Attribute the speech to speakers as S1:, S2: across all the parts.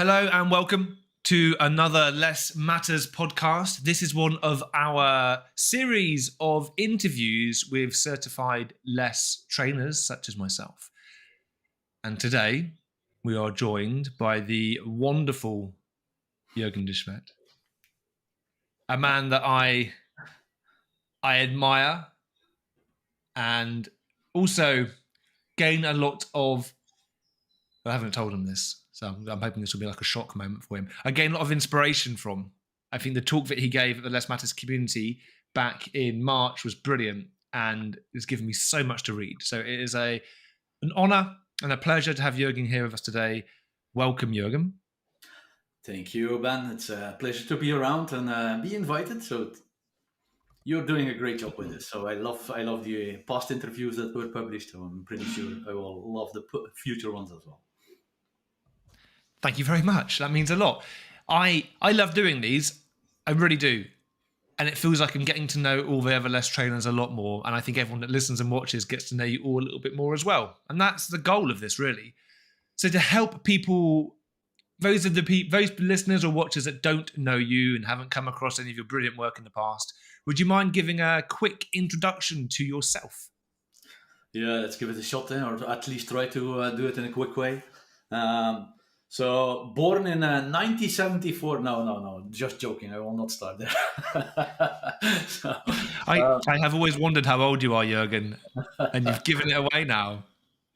S1: Hello and welcome to another Less Matters podcast. This is one of our series of interviews with certified LeSS trainers such as myself. And today we are joined by the wonderful Jurgen de Smet, a man that I admire and also gain a lot of... I haven't told him this, so I'm hoping this will be like a shock moment for him. I gained a lot of inspiration from. I think the talk that he gave at the Less Matters community back in March was brilliant and it's given me so much to read. So it is an honor and a pleasure to have Jurgen here with us today. Welcome, Jurgen.
S2: Thank you, Ben. It's a pleasure to be around and be invited. So you're doing a great job with this. So I love the past interviews that were published. So I'm pretty sure I will love the future ones as well.
S1: Thank you very much. That means a lot. I love doing these. I really do. And it feels like I'm getting to know all the other LeSS trainers a lot more. And I think everyone that listens and watches gets to know you all a little bit more as well. And that's the goal of this, really. So to help people, those listeners or watchers that don't know you and haven't come across any of your brilliant work in the past, would you mind giving a quick introduction to yourself?
S2: Yeah, let's give it a shot, or at least try to do it in a quick way. So born in 1974. No, just joking. I will not start there.
S1: I have always wondered how old you are, Jurgen, and you've given it away now.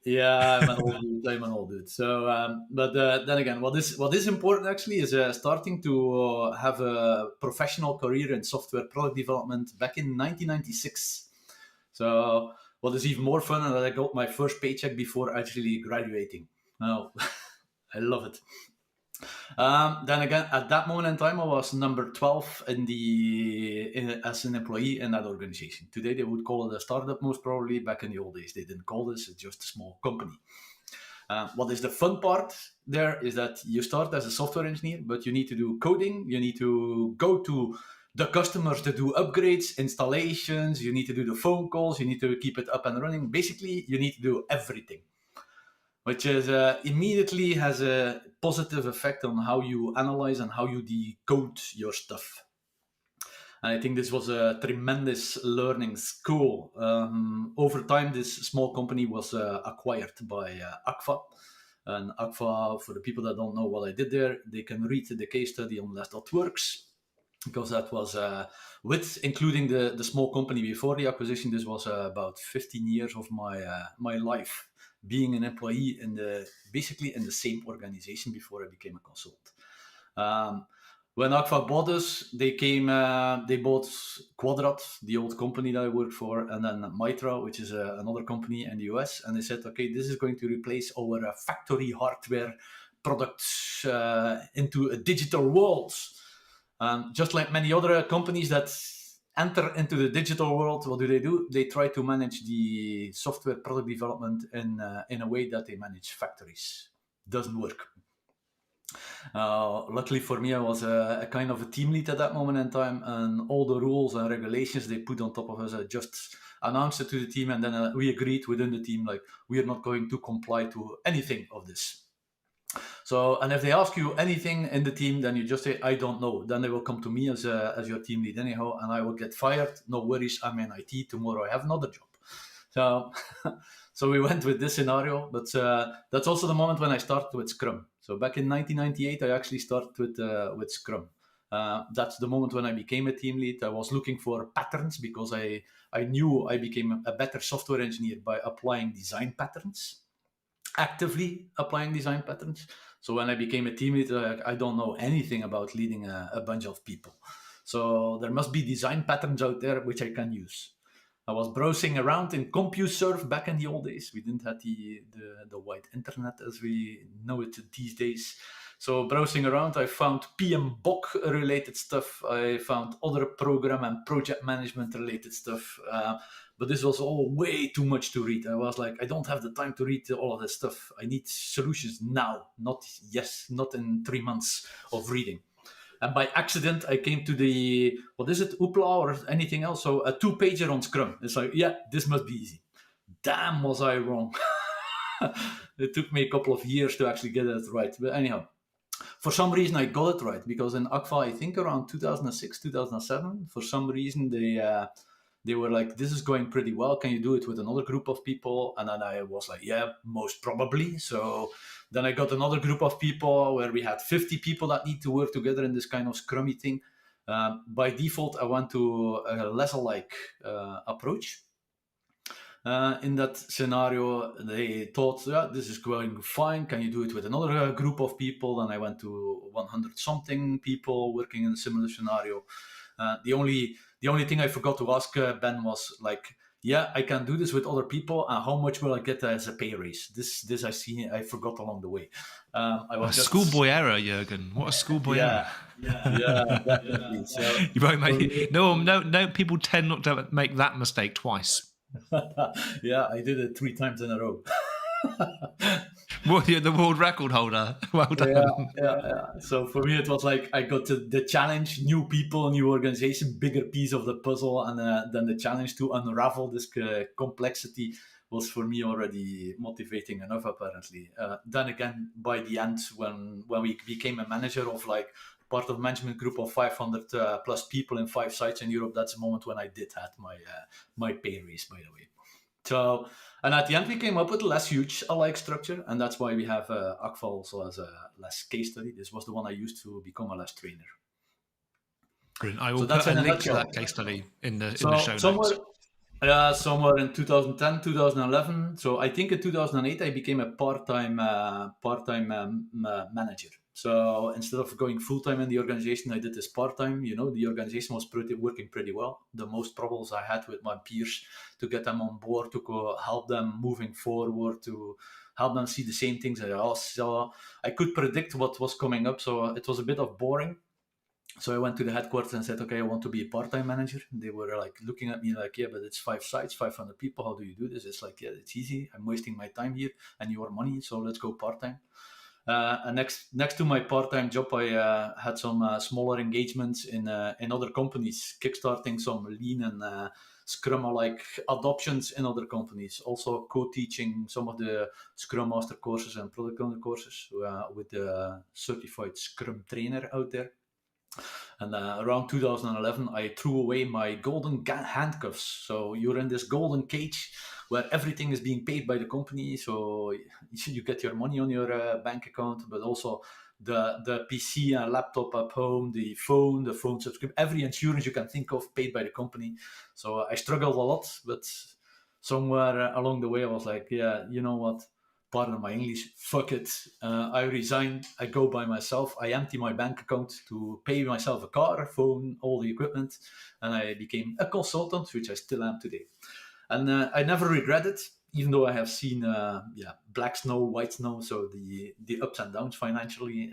S2: Yeah, I'm an old dude. So, but then again, what is important actually is starting to have a professional career in software product development back in 1996. So, what is even more fun is that I got my first paycheck before actually graduating. Now, I love it. Then again, at that moment in time, I was number 12 as an employee in that organization. Today, they would call it a startup, most probably. Back in the old days, they didn't call this; it's just a small company. What is the fun part there is that you start as a software engineer, but you need to do coding. You need to go to the customers to do upgrades, installations. You need to do the phone calls. You need to keep it up and running. Basically, you need to do everything, which is immediately has a positive effect on how you analyze and how you decode your stuff. And I think this was a tremendous learning school. Over time, this small company was acquired by Agfa. And Agfa, for the people that don't know what I did there, they can read the case study on LeSS.works, because that was with including the small company before the acquisition. This was about 15 years of my life being an employee basically in the same organization before I became a consultant. When Agfa bought us, they bought Quadrat, the old company that I worked for, and then Mitra, which is another company in the US. And they said, okay, this is going to replace our factory hardware products into a digital world. Just like many other companies that enter into the digital world, what do? They try to manage the software product development in a way that they manage factories. Doesn't work. Luckily for me, I was a kind of a team lead at that moment in time, and all the rules and regulations they put on top of us, I just announced it to the team, and then we agreed within the team, like, we are not going to comply to anything of this. So, and if they ask you anything in the team, then you just say, I don't know. Then they will come to me as your team lead anyhow, and I will get fired. No worries, I'm in IT. Tomorrow I have another job. So, so we went with this scenario, but that's also the moment when I started with Scrum. So back in 1998, I actually started with Scrum. That's the moment when I became a team lead. I was looking for patterns because I knew I became a better software engineer by applying design patterns, actively applying design patterns. So when I became a team leader, I don't know anything about leading a bunch of people. So there must be design patterns out there which I can use. I was browsing around in CompuServe back in the old days. We didn't have the wide internet as we know it these days. So browsing around, I found PMBOK related stuff. I found other program and project management related stuff. But this was all way too much to read. I was like, I don't have the time to read all of this stuff. I need solutions now, not in 3 months of reading. And by accident, I came to the, Oopla or anything else? So a 2-pager on Scrum. It's like, yeah, this must be easy. Damn, was I wrong. It took me a couple of years to actually get it right. But anyhow, for some reason I got it right, because in Agile, I think around 2006, 2007, for some reason they were like, this is going pretty well. Can you do it with another group of people? And then I was like, yeah, most probably. So then I got another group of people where we had 50 people that need to work together in this kind of scrummy thing. By default, I went to a lesser-like approach. In that scenario, they thought, yeah, this is going fine. Can you do it with another group of people? And I went to 100 something people working in a similar scenario. The only thing I forgot to ask Ben was like, yeah, I can do this with other people, and how much will I get as a pay raise? This I forgot along the way. I was
S1: A
S2: just
S1: schoolboy error, Jurgen. What a schoolboy error.
S2: yeah, definitely. So
S1: You won't
S2: for
S1: make
S2: me,
S1: it. No. People tend not to make that mistake twice.
S2: yeah, I did it 3 times in a row.
S1: Well, you're the world record holder. Well done.
S2: Yeah. So for me, it was like I got the challenge, new people, new organization, bigger piece of the puzzle, and then the challenge to unravel this complexity was for me already motivating enough. Apparently, then again, by the end, when we became a manager of like part of management group of 500 plus people in 5 sites in Europe, that's the moment when I did have my pay raise, by the way. So, and at the end, we came up with a less huge alike structure, and that's why we have Agile also as a less case study. This was the one I used to become a less trainer.
S1: Brilliant. I will
S2: So that's
S1: put a
S2: in a
S1: link to
S2: nutshell.
S1: that case study in the
S2: So
S1: show notes.
S2: somewhere in 2010, 2011. So I think in 2008 I became a part-time manager. So instead of going full-time in the organization, I did this part-time. You know, the organization was working pretty well. The most problems I had with my peers to get them on board, to help them moving forward, to help them see the same things I saw. I could predict what was coming up, so it was a bit of boring. So I went to the headquarters and said, okay, I want to be a part-time manager. And they were like looking at me like, yeah, but it's 5 sites, 500 people. How do you do this? It's like, yeah, it's easy. I'm wasting my time here and your money. So let's go part-time. And next to my part-time job, I had some smaller engagements in other companies, kickstarting some lean and Scrum-like adoptions in other companies. Also co-teaching some of the Scrum Master courses and Product Owner courses with the certified Scrum trainer out there. And around 2011, I threw away my golden handcuffs. So you're in this golden cage where everything is being paid by the company. So you get your money on your bank account, but also the PC and laptop at home, the phone subscription, every insurance you can think of paid by the company. So I struggled a lot, but somewhere along the way, I was like, yeah, you know what? Pardon my English, fuck it. I resign, I go by myself, I empty my bank account to pay myself a car, phone, all the equipment, and I became a consultant, which I still am today. And I never regret it, even though I have seen black snow, white snow, so the ups and downs financially.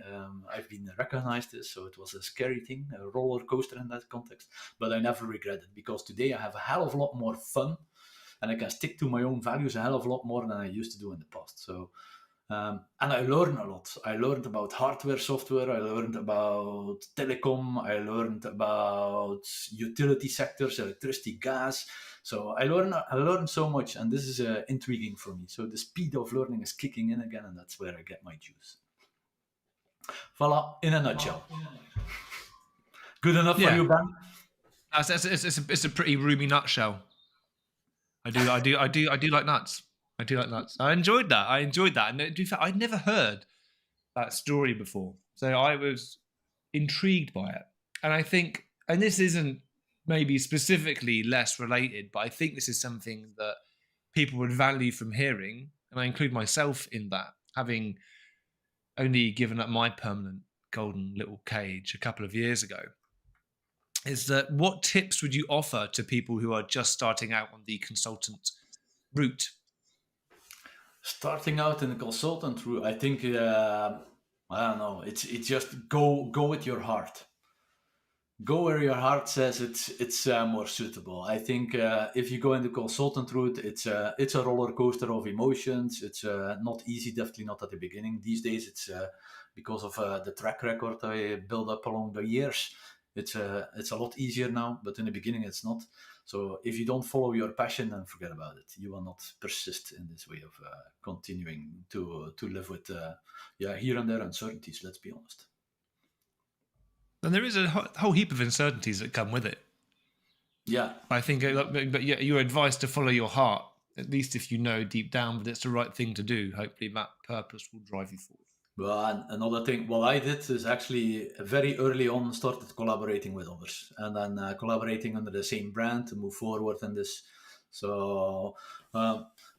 S2: I've been recognized this, so it was a scary thing, a roller coaster in that context, but I never regret it, because today I have a hell of a lot more fun, and I can stick to my own values a hell of a lot more than I used to do in the past. So, and I learned a lot. I learned about hardware, software. I learned about telecom. I learned about utility sectors, electricity, gas. So I learned so much, and this is intriguing for me. So the speed of learning is kicking in again, and that's where I get my juice. Voila, in a nutshell. Good enough for you, Ben?
S1: It's a pretty roomy nutshell. I do like nuts. I do like nuts. I enjoyed that. And to be fair, I'd never heard that story before. So I was intrigued by it. And I think, and this isn't maybe specifically less related, but I think this is something that people would value from hearing. And I include myself in that, having only given up my permanent golden little cage a couple of years ago. Is that what tips would you offer to people who are just starting out on the consultant route?
S2: Starting out in the consultant route, I think I don't know. It's just go with your heart. Go where your heart says it's more suitable. I think if you go in the consultant route, it's a roller coaster of emotions. It's not easy, definitely not at the beginning. These days, it's because of the track record I built up along the years. It's a lot easier now, but in the beginning, it's not. So if you don't follow your passion, then forget about it. You will not persist in this way of continuing to live with here and there uncertainties. Let's be honest.
S1: And there is a whole heap of uncertainties that come with it.
S2: Yeah.
S1: I think, but yeah, your advice to follow your heart, at least if you know deep down that it's the right thing to do, hopefully that purpose will drive you forward.
S2: Well, and another thing, what I did is actually very early on started collaborating with others, and then collaborating under the same brand to move forward in this. So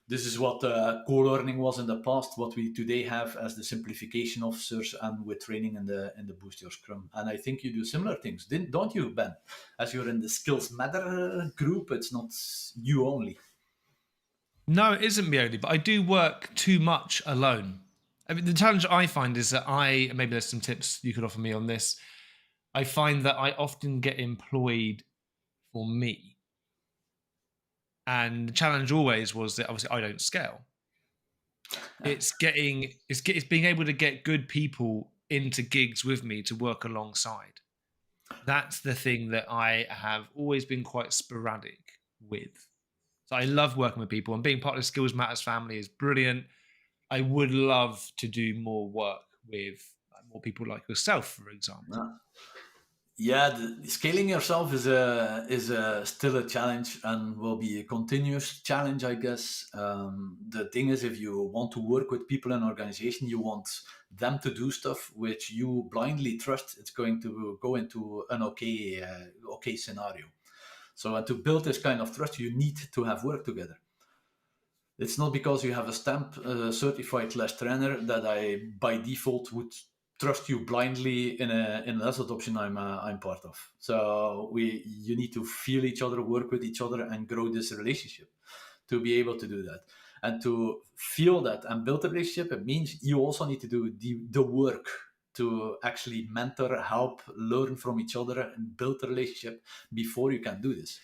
S2: this is what co-learning was in the past, what we today have as the simplification officers, and with training in the Boost Your Scrum. And I think you do similar things, don't you, Ben? As you're in the Skills Matter group, it's not you only.
S1: No, it isn't me only, but I do work too much alone. I mean, the challenge I find is that maybe there's some tips you could offer me on this. I find that I often get employed for me. And the challenge always was that obviously I don't scale. It's being able to get good people into gigs with me to work alongside. That's the thing that I have always been quite sporadic with. So I love working with people, and being part of the Skills Matters family is brilliant. I would love to do more work with more people like yourself, for example.
S2: Yeah, scaling yourself is still a challenge, and will be a continuous challenge, I guess. The thing is, if you want to work with people in an organization, you want them to do stuff which you blindly trust it's going to go into an okay scenario. So, and to build this kind of trust, you need to have worked together. It's not because you have a stamp certified LeSS trainer that I by default would trust you blindly in a LeSS adoption I'm part of. So you need to feel each other, work with each other, and grow this relationship to be able to do that. And to feel that and build a relationship, it means you also need to do the work to actually mentor, help, learn from each other, and build a relationship before you can do this.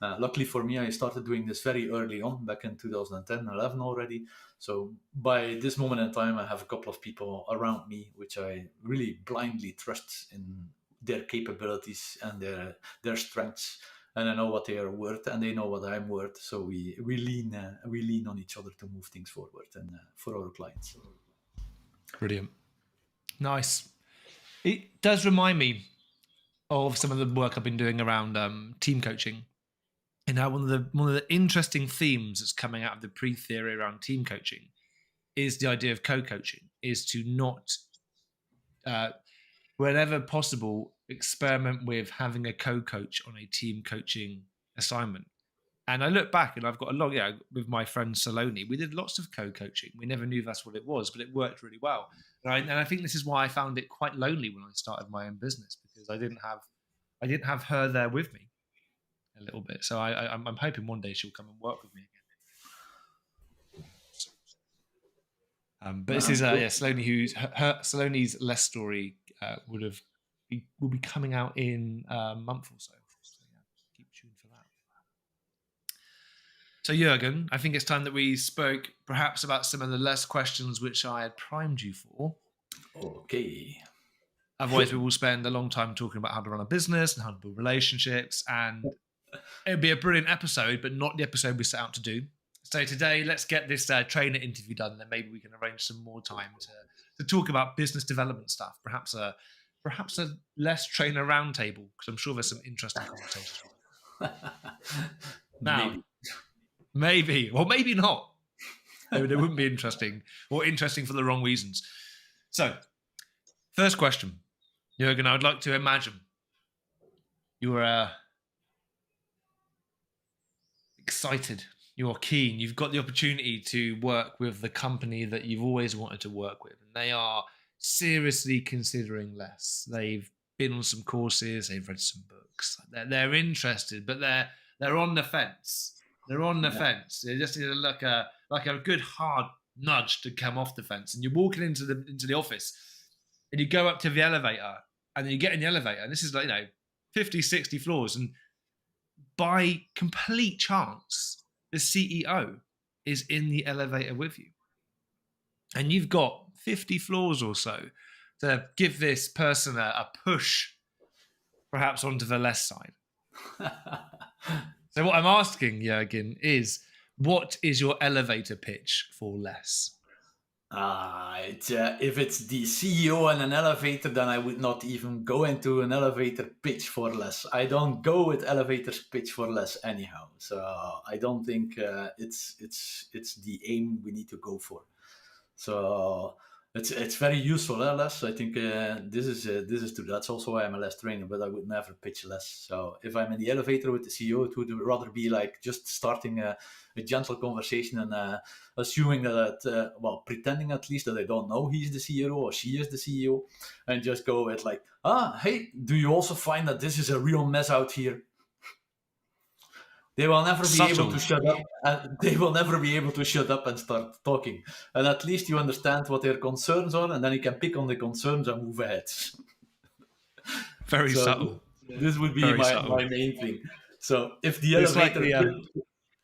S2: Luckily for me, I started doing this very early on, back in 2010, 11 already. So by this moment in time, I have a couple of people around me which I really blindly trust in their capabilities and their strengths, and I know what they are worth, and they know what I'm worth. So we lean on each other to move things forward and for our clients.
S1: Brilliant, nice. It does remind me of some of the work I've been doing around team coaching. And now one of the interesting themes that's coming out of the pre-theory around team coaching is the idea of co-coaching, is to not, whenever possible, experiment with having a co-coach on a team coaching assignment. And I look back and I've got a lot, with my friend Saloni, we did lots of co-coaching. We never knew that's what it was, but it worked really well. And I think this is why I found it quite lonely when I started my own business, because I didn't have her there with me a little bit. So I'm hoping one day she'll come and work with me again. But this is Saloni, Saloni's LeSS story will be coming out in a month or so. So keep tuned for that. So Jurgen, I think it's time that we spoke perhaps about some of the LeSS questions which I had primed you for.
S2: Okay.
S1: Otherwise, we will spend a long time talking about how to run a business and how to build relationships, and it'd be a brilliant episode, but not the episode we set out to do. So today, let's get this trainer interview done, and then maybe we can arrange some more time to talk about business development stuff. Perhaps a LeSS trainer roundtable, because I'm sure there's some interesting conversations. Now, maybe, or maybe not. Maybe they wouldn't be interesting, or interesting for the wrong reasons. So, first question, Jurgen, I would like to imagine you're excited, you're keen, you've got the opportunity to work with the company that you've always wanted to work with, and they are seriously considering LeSS. They've been on some courses, they've read some books, they're interested, but they're on the fence. They're on the fence. They just need like a good hard nudge to come off the fence. And you're walking into the office, and you go up to the elevator, and then you get in the elevator, and this is 50, 60 floors, and by complete chance, the CEO is in the elevator with you. And you've got 50 floors or so to give this person a push, perhaps onto the LeSS side. So what I'm asking, Jurgen, is what is your elevator pitch for LeSS?
S2: If it's the CEO in an elevator, then I would not even go into an elevator pitch for less. I don't go with elevators pitch for less anyhow. So I don't think it's the aim we need to go for. So it's very useful, Les. I think this is true. That's also why I'm a less trainer, but I would never pitch less. So if I'm in the elevator with the CEO, it would rather be like just starting a gentle conversation and assuming that, pretending at least that I don't know he's the CEO or she is the CEO, and just go with like, hey, do you also find that this is a real mess out here? They will never be able to shut up. They will never be able to shut up and start talking. And at least you understand what their concerns are, and then you can pick on the concerns and move ahead.
S1: Very subtle.
S2: This would be my main thing. So if the elevator,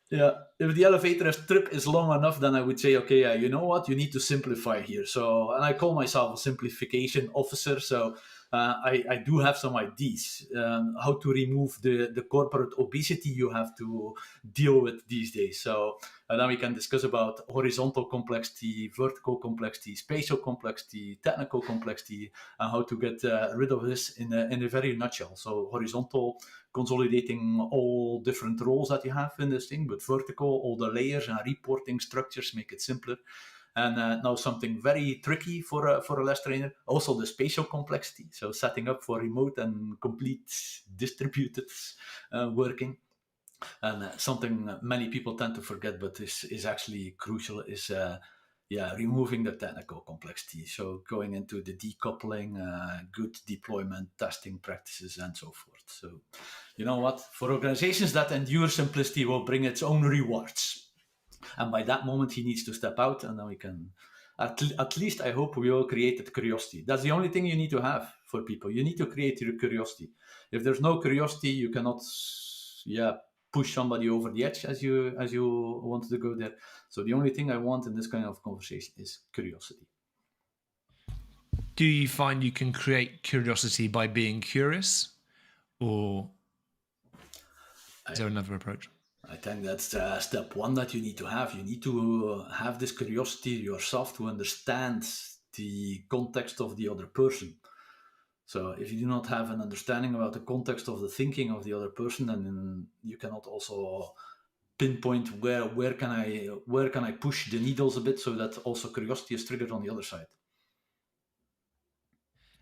S2: if the elevator trip is long enough, then I would say, okay, you know what, you need to simplify here. So, and I call myself a simplification officer. So I do have some ideas how to remove the corporate obesity you have to deal with these days. So then we can discuss about horizontal complexity, vertical complexity, spatial complexity, technical complexity, and how to get rid of this in a very nutshell. So horizontal, consolidating all different roles that you have in this thing, but vertical, all the layers and reporting structures, make it simpler. And now something very tricky for a less trainer, also the spatial complexity. So setting up for remote and complete distributed working. And something many people tend to forget, but is actually crucial, is removing the technical complexity. So going into the decoupling, good deployment, testing practices, and so forth. So, you know what? For organizations that endure, simplicity will bring its own rewards. And by that moment, he needs to step out, and then we can, at least I hope, we all created curiosity. That's the only thing you need to have for people. You need to create your curiosity. If there's no curiosity, you cannot, push somebody over the edge as you want to go there. So the only thing I want in this kind of conversation is curiosity.
S1: Do you find you can create curiosity by being curious, or is there another approach?
S2: I think that's step one that you need to have. You need to have this curiosity yourself to understand the context of the other person. So if you do not have an understanding about the context of the thinking of the other person, then you cannot also pinpoint where can I push the needles a bit so that also curiosity is triggered on the other side.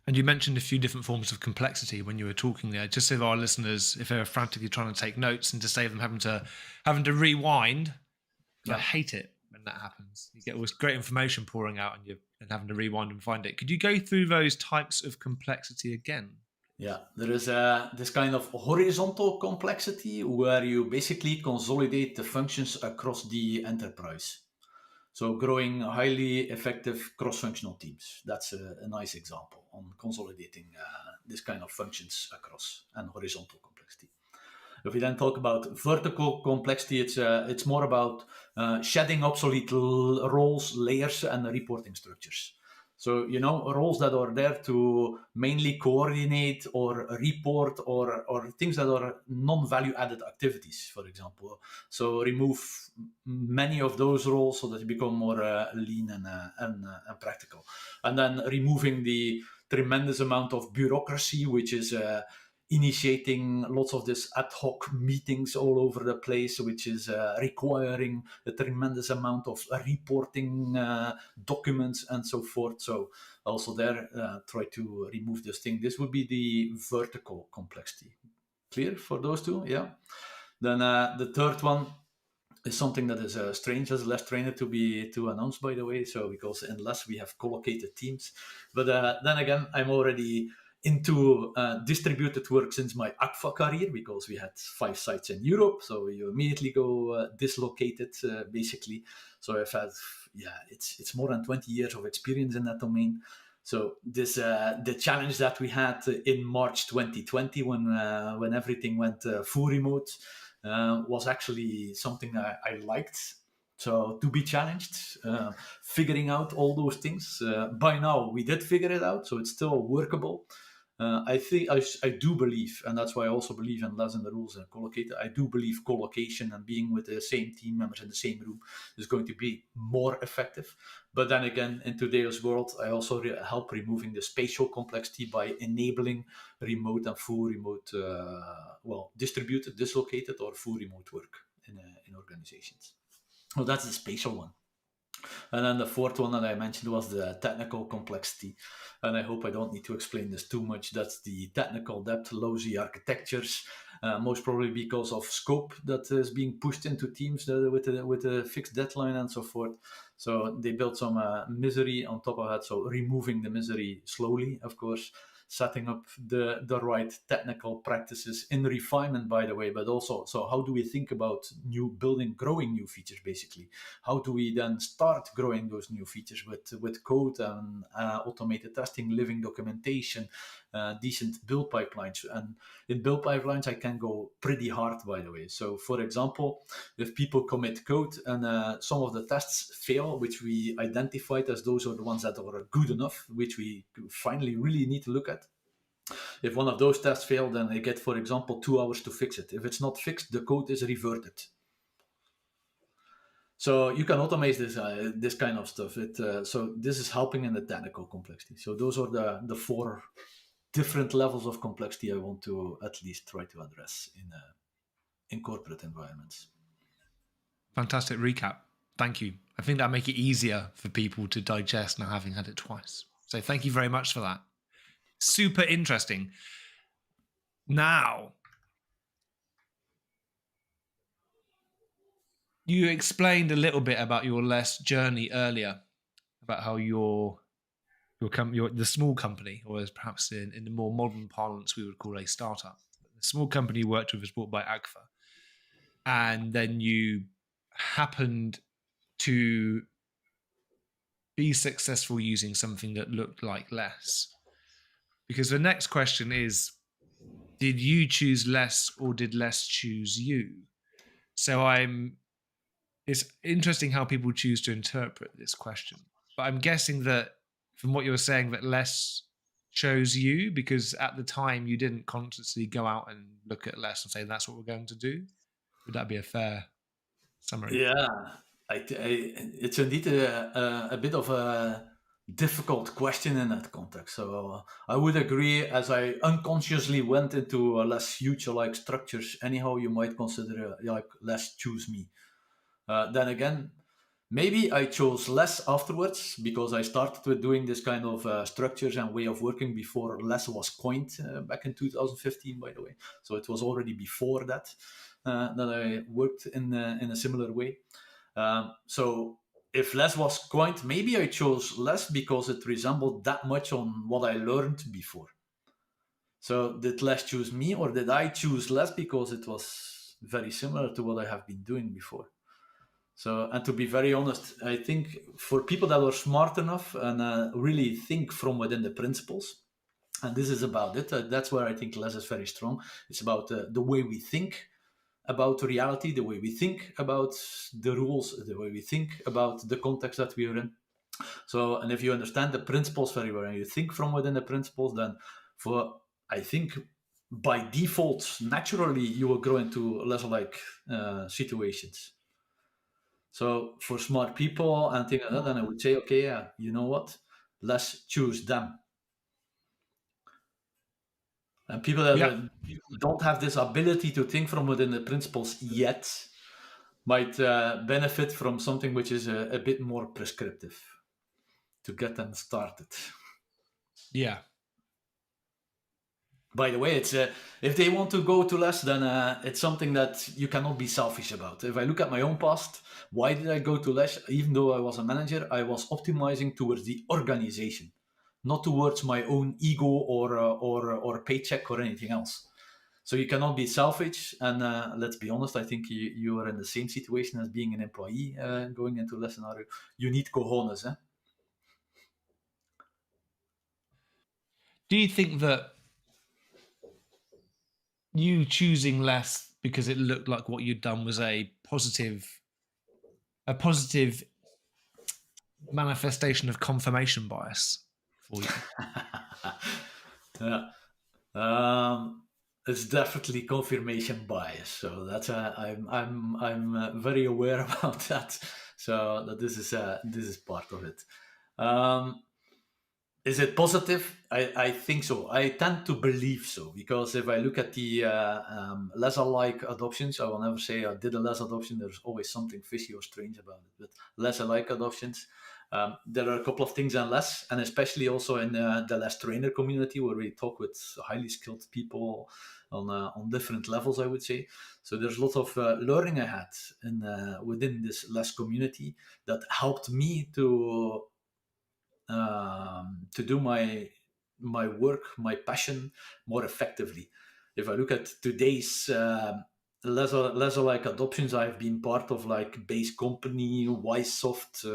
S1: And you mentioned a few different forms of complexity when you were talking there. Just so our listeners, if they're frantically trying to take notes, and to save them having to rewind, I hate it when that happens. You get all this great information pouring out, and having to rewind and find it. Could you go through those types of complexity again?
S2: Yeah, there is this kind of horizontal complexity where you basically consolidate the functions across the enterprise. So growing highly effective cross-functional teams. That's a nice example on consolidating this kind of functions across, and horizontal complexity. If we then talk about vertical complexity, it's more about shedding obsolete roles, layers, and reporting structures. So, roles that are there to mainly coordinate or report or things that are non-value added activities, for example. So remove many of those roles so that you become more lean and practical. And then removing the tremendous amount of bureaucracy, which is initiating lots of this ad hoc meetings all over the place, which is requiring a tremendous amount of reporting documents and so forth. So also there, try to remove this thing. This would be the vertical complexity. Clear for those two? Yeah. Then the third one is something that is strange as a less trainer to announce, by the way. So because in less we have collocated teams, but then again, I'm already into distributed work since my ACFA career, because we had 5 sites in Europe, so you immediately go dislocated basically. So I've had it's more than 20 years of experience in that domain. So this the challenge that we had in March 2020 when everything went full remote was actually something I liked. So to be challenged, figuring out all those things. By now we did figure it out, so it's still workable. I do believe, and that's why I also believe in less in the rules and collocated. I do believe collocation and being with the same team members in the same room is going to be more effective. But then again, in today's world, I also help removing the spatial complexity by enabling remote and full remote, distributed, dislocated, or full remote work in organizations. Well, that's the spatial one. And then the fourth one that I mentioned was the technical complexity. And I hope I don't need to explain this too much. That's the technical depth, lousy architectures, most probably because of scope that is being pushed into teams with a fixed deadline and so forth. So they built some misery on top of that. So removing the misery slowly, of course, setting up the right technical practices in refinement, by the way, but also, so how do we think about growing new features, basically? How do we then start growing those new features with code and automated testing, living documentation, decent build pipelines? And in build pipelines, I can go pretty hard, by the way. So for example, if people commit code and some of the tests fail, which we identified as those are the ones that are good enough, which we finally really need to look at. If one of those tests fail, then they get, for example, 2 hours to fix it. If it's not fixed, the code is reverted. So you can automate this kind of stuff. So this is helping in the technical complexity. So those are the 4 different levels of complexity I want to at least try to address in corporate environments.
S1: Fantastic recap. Thank you. I think that'll make it easier for people to digest now having had it twice. So thank you very much for that. Super interesting. Now, you explained a little bit about your LeSS journey earlier, about how the small company, or as perhaps in the more modern parlance we would call a startup, the small company you worked with was bought by Agfa, and then you happened to be successful using something that looked like LeSS. Because the next question is, did you choose LeSS or did LeSS choose you? So it's interesting how people choose to interpret this question. But I'm guessing that from what you're saying that LeSS chose you because at the time you didn't consciously go out and look at LeSS and say, that's what we're going to do. Would that be a fair summary?
S2: Yeah, it's indeed a bit of a difficult question in that context. So I would agree, as I unconsciously went into less future-like structures, anyhow, you might consider like less choose me. Then again, maybe I chose less afterwards because I started with doing this kind of structures and way of working before less was coined back in 2015, by the way. So it was already before that I worked in a similar way. So if less was coined, maybe I chose less because it resembled that much on what I learned before. So did less choose me, or did I choose less because it was very similar to what I have been doing before? So, and to be very honest, I think for people that are smart enough and really think from within the principles, and this is about it, that's where I think less is very strong. It's about the way we think about reality, the way we think about the rules, the way we think about the context that we are in. So, and if you understand the principles very well and you think from within the principles, then I think by default, naturally, you will grow into less like situations. So for smart people and things like that, then I would say, okay, yeah, you know what? Let's choose them. And people that don't have this ability to think from within the principles yet might benefit from something which is a bit more prescriptive to get them started.
S1: Yeah.
S2: By the way, it's if they want to go to less, then it's something that you cannot be selfish about. If I look at my own past, why did I go to less? Even though I was a manager, I was optimizing towards the organization, not towards my own ego or paycheck or anything else. So you cannot be selfish. And let's be honest, I think you are in the same situation as being an employee going into less scenario. You need cojones, eh?
S1: Do you think that you choosing less because it looked like what you'd done was a positive manifestation of confirmation bias for you?
S2: Yeah. It's definitely confirmation bias. So that's I'm very aware about that. So that this is part of it. Um, is it positive? I think so. I tend to believe so because if I look at the less alike adoptions, I will never say I did a less adoption. There's always something fishy or strange about it. But less alike adoptions, there are a couple of things in less, and especially also in the less trainer community where we talk with highly skilled people on different levels. I would say so. There's a lot of learning I had in within this less community that helped me to do my work, my passion more effectively. If I look at today's lesser like adoptions, I've been part of like Base Company, Wisesoft,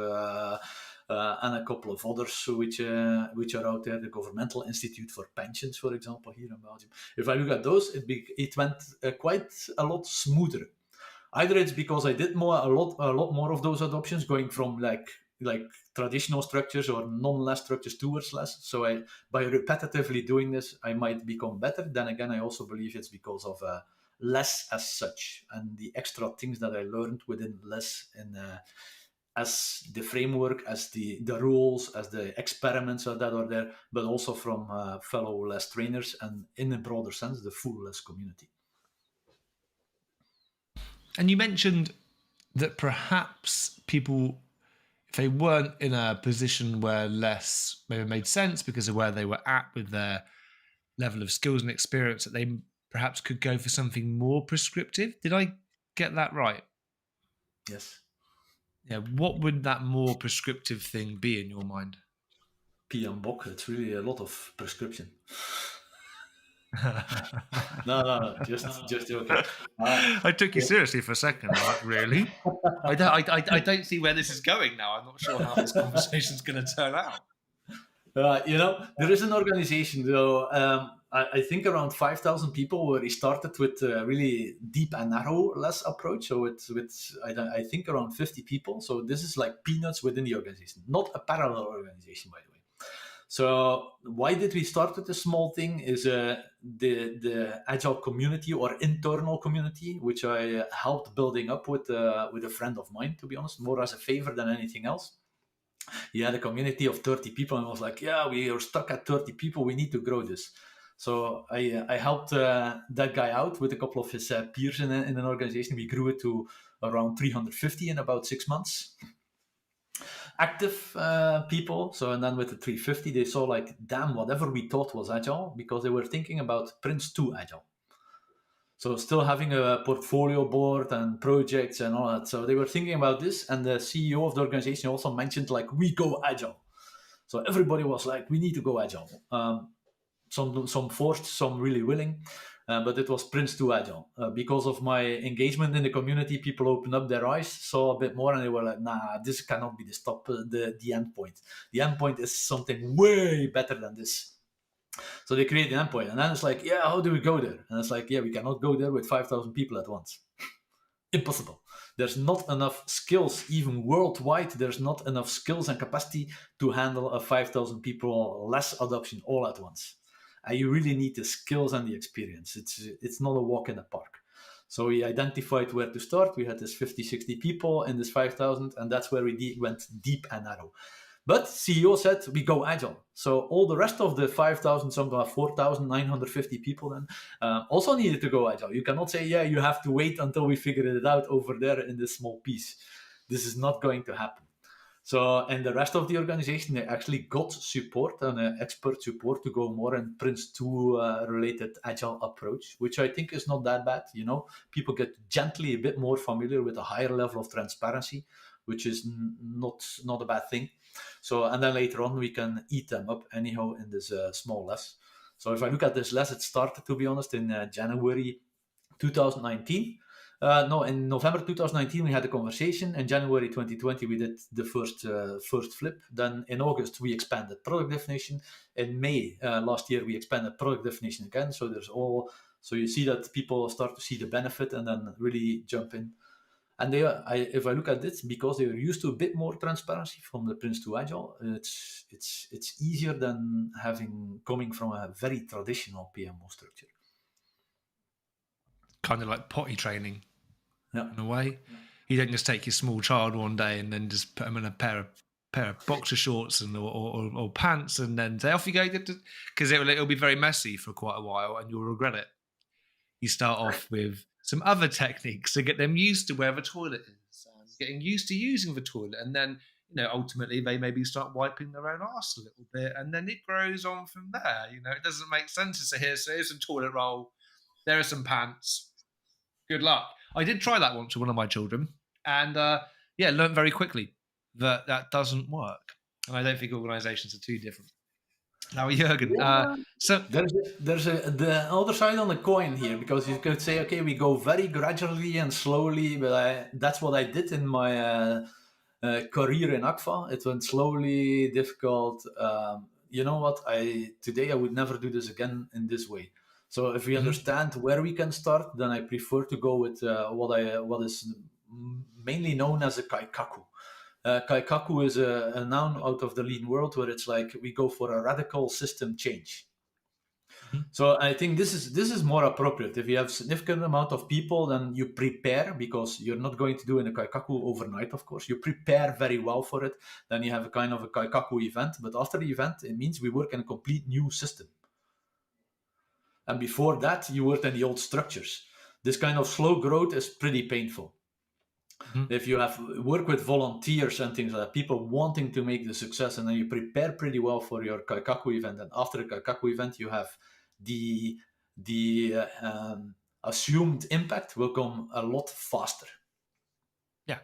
S2: and a couple of others which are out there. The Governmental Institute for Pensions, for example, here in Belgium. If I look at those, it went quite a lot smoother. Either it's because I did a lot more of those adoptions, going from like traditional structures or non-less structures towards less. So by repetitively doing this, I might become better. Then again, I also believe it's because of less as such and the extra things that I learned within less in as the framework, as the rules, as the experiments that are there, but also from fellow less trainers and in a broader sense, the full less community.
S1: And you mentioned that perhaps people, if they weren't in a position where less maybe made sense because of where they were at with their level of skills and experience, that they perhaps could go for something more prescriptive. Did I get that right?
S2: Yes.
S1: Yeah. What would that more prescriptive thing be in your mind?
S2: PM Bok, it's really a lot of prescription. No, just joking.
S1: I took you seriously for a second. Like, really? I don't see where this is going now. I'm not sure how this conversation's going to turn out.
S2: There is an organization, though. I think around 5,000 people where he started with a really deep and narrow less approach. So it's I think around 50 people. So this is like peanuts within the organization, not a parallel organization, by the way. So why did we start with a small thing? Is the Agile community or internal community, which I helped building up with a friend of mine, to be honest, more as a favor than anything else. He had a community of 30 people and was like, yeah, we are stuck at 30 people. We need to grow this. So I helped that guy out with a couple of his peers in an organization. We grew it to around 350 in about 6 months. Active people. So, and then with the 350, they saw like, damn, whatever we thought was Agile, because they were thinking about Prince 2 Agile. So still having a portfolio board and projects and all that. So they were thinking about this, and the CEO of the organization also mentioned like, we go Agile. So everybody was like, we need to go Agile. Some forced, some really willing. But it was Prince 2 Agile. Because of my engagement in the community, people opened up their eyes, saw a bit more, and they were like, nah, this cannot be the end point. The end point is something way better than this. So they create an endpoint, and then it's like, yeah, how do we go there? And it's like, yeah, we cannot go there with 5,000 people at once. Impossible. There's not enough skills, even worldwide. There's not enough skills and capacity to handle a 5,000 people less adoption all at once. And you really need the skills and the experience. It's not a walk in the park. So we identified where to start. We had this 50, 60 people in this 5,000, and that's where we went deep and narrow. But CEO said, we go Agile. So all the rest of the 5,000, some 4,950 people then also needed to go Agile. You cannot say, yeah, you have to wait until we figure it out over there in this small piece. This is not going to happen. So, and the rest of the organization, they actually got support and expert support to go more in Prince 2 related Agile approach, which I think is not that bad. You know, people get gently a bit more familiar with a higher level of transparency, which is not a bad thing. So, and then later on, we can eat them up anyhow in this small less. So if I look at this less, it started, to be honest, in January 2019. In November 2019, we had a conversation. In January 2020, we did the first flip. Then in August, we expanded product definition. In May last year, we expanded product definition again. So so you see that people start to see the benefit and then really jump in. And if I look at this, because they are used to a bit more transparency from the Prince to Agile, it's easier than coming from a very traditional PMO structure.
S1: Kind of like potty training,
S2: Yeah.
S1: in a way. You don't just take your small child one day and then just put them in a pair of boxer shorts and or pants and then say off you go, because it'll be very messy for quite a while and you'll regret it. You start off with some other techniques to get them used to where the toilet is and getting used to using the toilet, and then ultimately they maybe start wiping their own arse a little bit, and then it grows on from there. It doesn't make sense to say here's some toilet roll, there are some pants. Good luck. I did try that once with one of my children, and learned very quickly that doesn't work. And I don't think organisations are too different. Now, Jurgen, so
S2: there's the other side on the coin here, because you could say, okay, we go very gradually and slowly, but that's what I did in my career in ACFA. It went slowly, difficult. You know what? Today I would never do this again in this way. So if we understand where we can start, then I prefer to go with what is mainly known as a Kaikaku. Kaikaku is a noun out of the lean world, where it's like we go for a radical system change. So I think this is more appropriate. If you have significant amount of people, then you prepare, because you're not going to do in a Kaikaku overnight, of course. You prepare very well for it. Then you have a kind of a Kaikaku event. But after the event, it means we work in a complete new system. And before that, you worked in the old structures. This kind of slow growth is pretty painful. If you have work with volunteers and things like that, people wanting to make the success, and then you prepare pretty well for your Kaikaku event, and after the Kaikaku event, you have the assumed impact will come a lot faster.
S1: Yeah.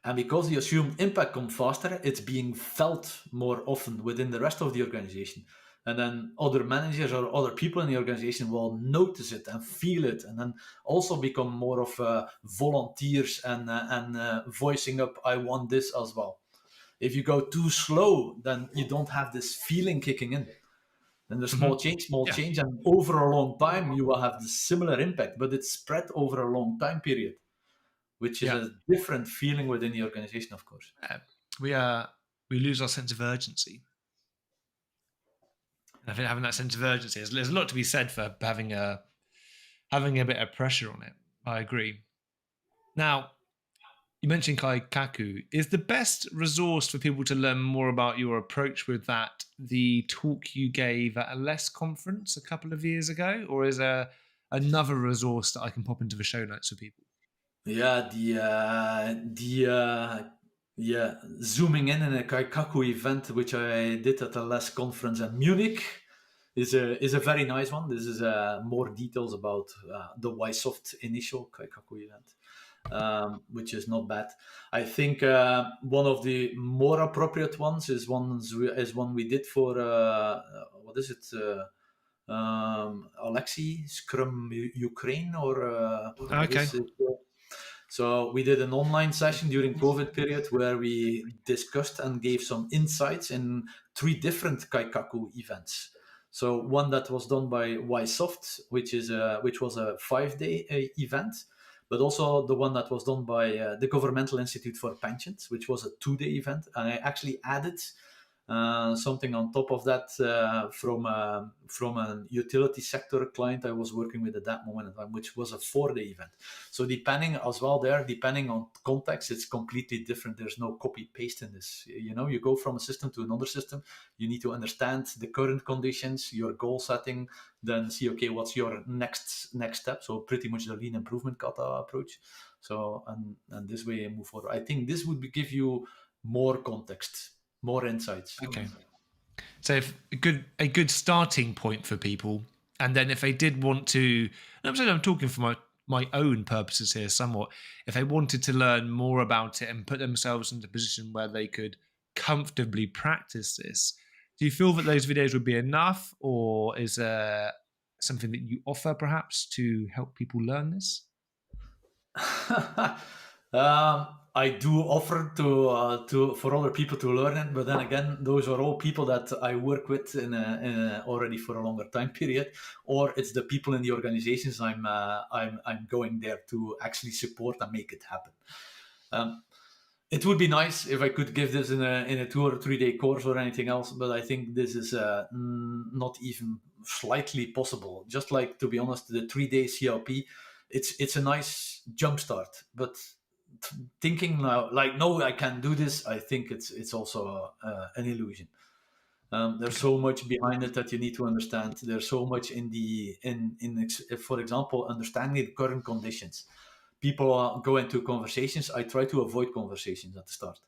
S2: And because the assumed impact comes faster, it's being felt more often within the rest of the organization. And then other managers or other people in the organization will notice it and feel it, and then also become more of volunteers and voicing up, I want this as well. If you go too slow, then you don't have this feeling kicking in. Then the small change, and over a long time, you will have the similar impact, but it's spread over a long time period, which is a different feeling within the organization, of course.
S1: We lose our sense of urgency. I think having that sense of urgency, there's a lot to be said for having a bit of pressure on it. I agree. Now, you mentioned Kaikaku. Is the best resource for people to learn more about your approach with that the talk you gave at a LeSS conference a couple of years ago, or is there another resource that I can pop into the show notes for people?
S2: Yeah, zooming in a Kaikaku event, which I did at a LeSS conference in Munich, is a very nice one. This is more details about the Ysoft initial Kaikaku event, which is not bad. I think one of the more appropriate ones is one we did for what is it? Alexei, Scrum Ukraine, or
S1: okay.
S2: So we did an online session during COVID period where we discussed and gave some insights in 3 different Kaikaku events. So one that was done by Ysoft, which was a 5-day event, but also the one that was done by the Governmental Institute for Pensions, which was a 2-day event. And I actually added something on top of that from a utility sector client I was working with at that moment in time, which was a 4-day event. So depending on context, it's completely different. There's no copy paste in this. You go from a system to another system. You need to understand the current conditions, your goal setting, then see, okay, what's your next step? So pretty much the lean improvement kata approach. So and this way I move forward. I think this would give you more context, more insights.
S1: Okay. So if a good starting point for people, and then if they did want to, I'm talking for my own purposes here somewhat, if they wanted to learn more about it and put themselves into a position where they could comfortably practice this, do you feel that those videos would be enough, or is there something that you offer perhaps to help people learn this?
S2: I do offer to for other people to learn it, but then again, those are all people that I work with in already for a longer time period, or it's the people in the organizations I'm going there to actually support and make it happen. Um, it would be nice if I could give this in a 2 or 3 day course or anything else, but I think this is not even slightly possible. Just like, to be honest, the 3 day CLP, it's a nice jumpstart, but thinking now like, no, I can do this, I think it's also an illusion. There's so much behind it that you need to understand. There's so much for example, understanding the current conditions. People go into conversations. I try to avoid conversations at the start.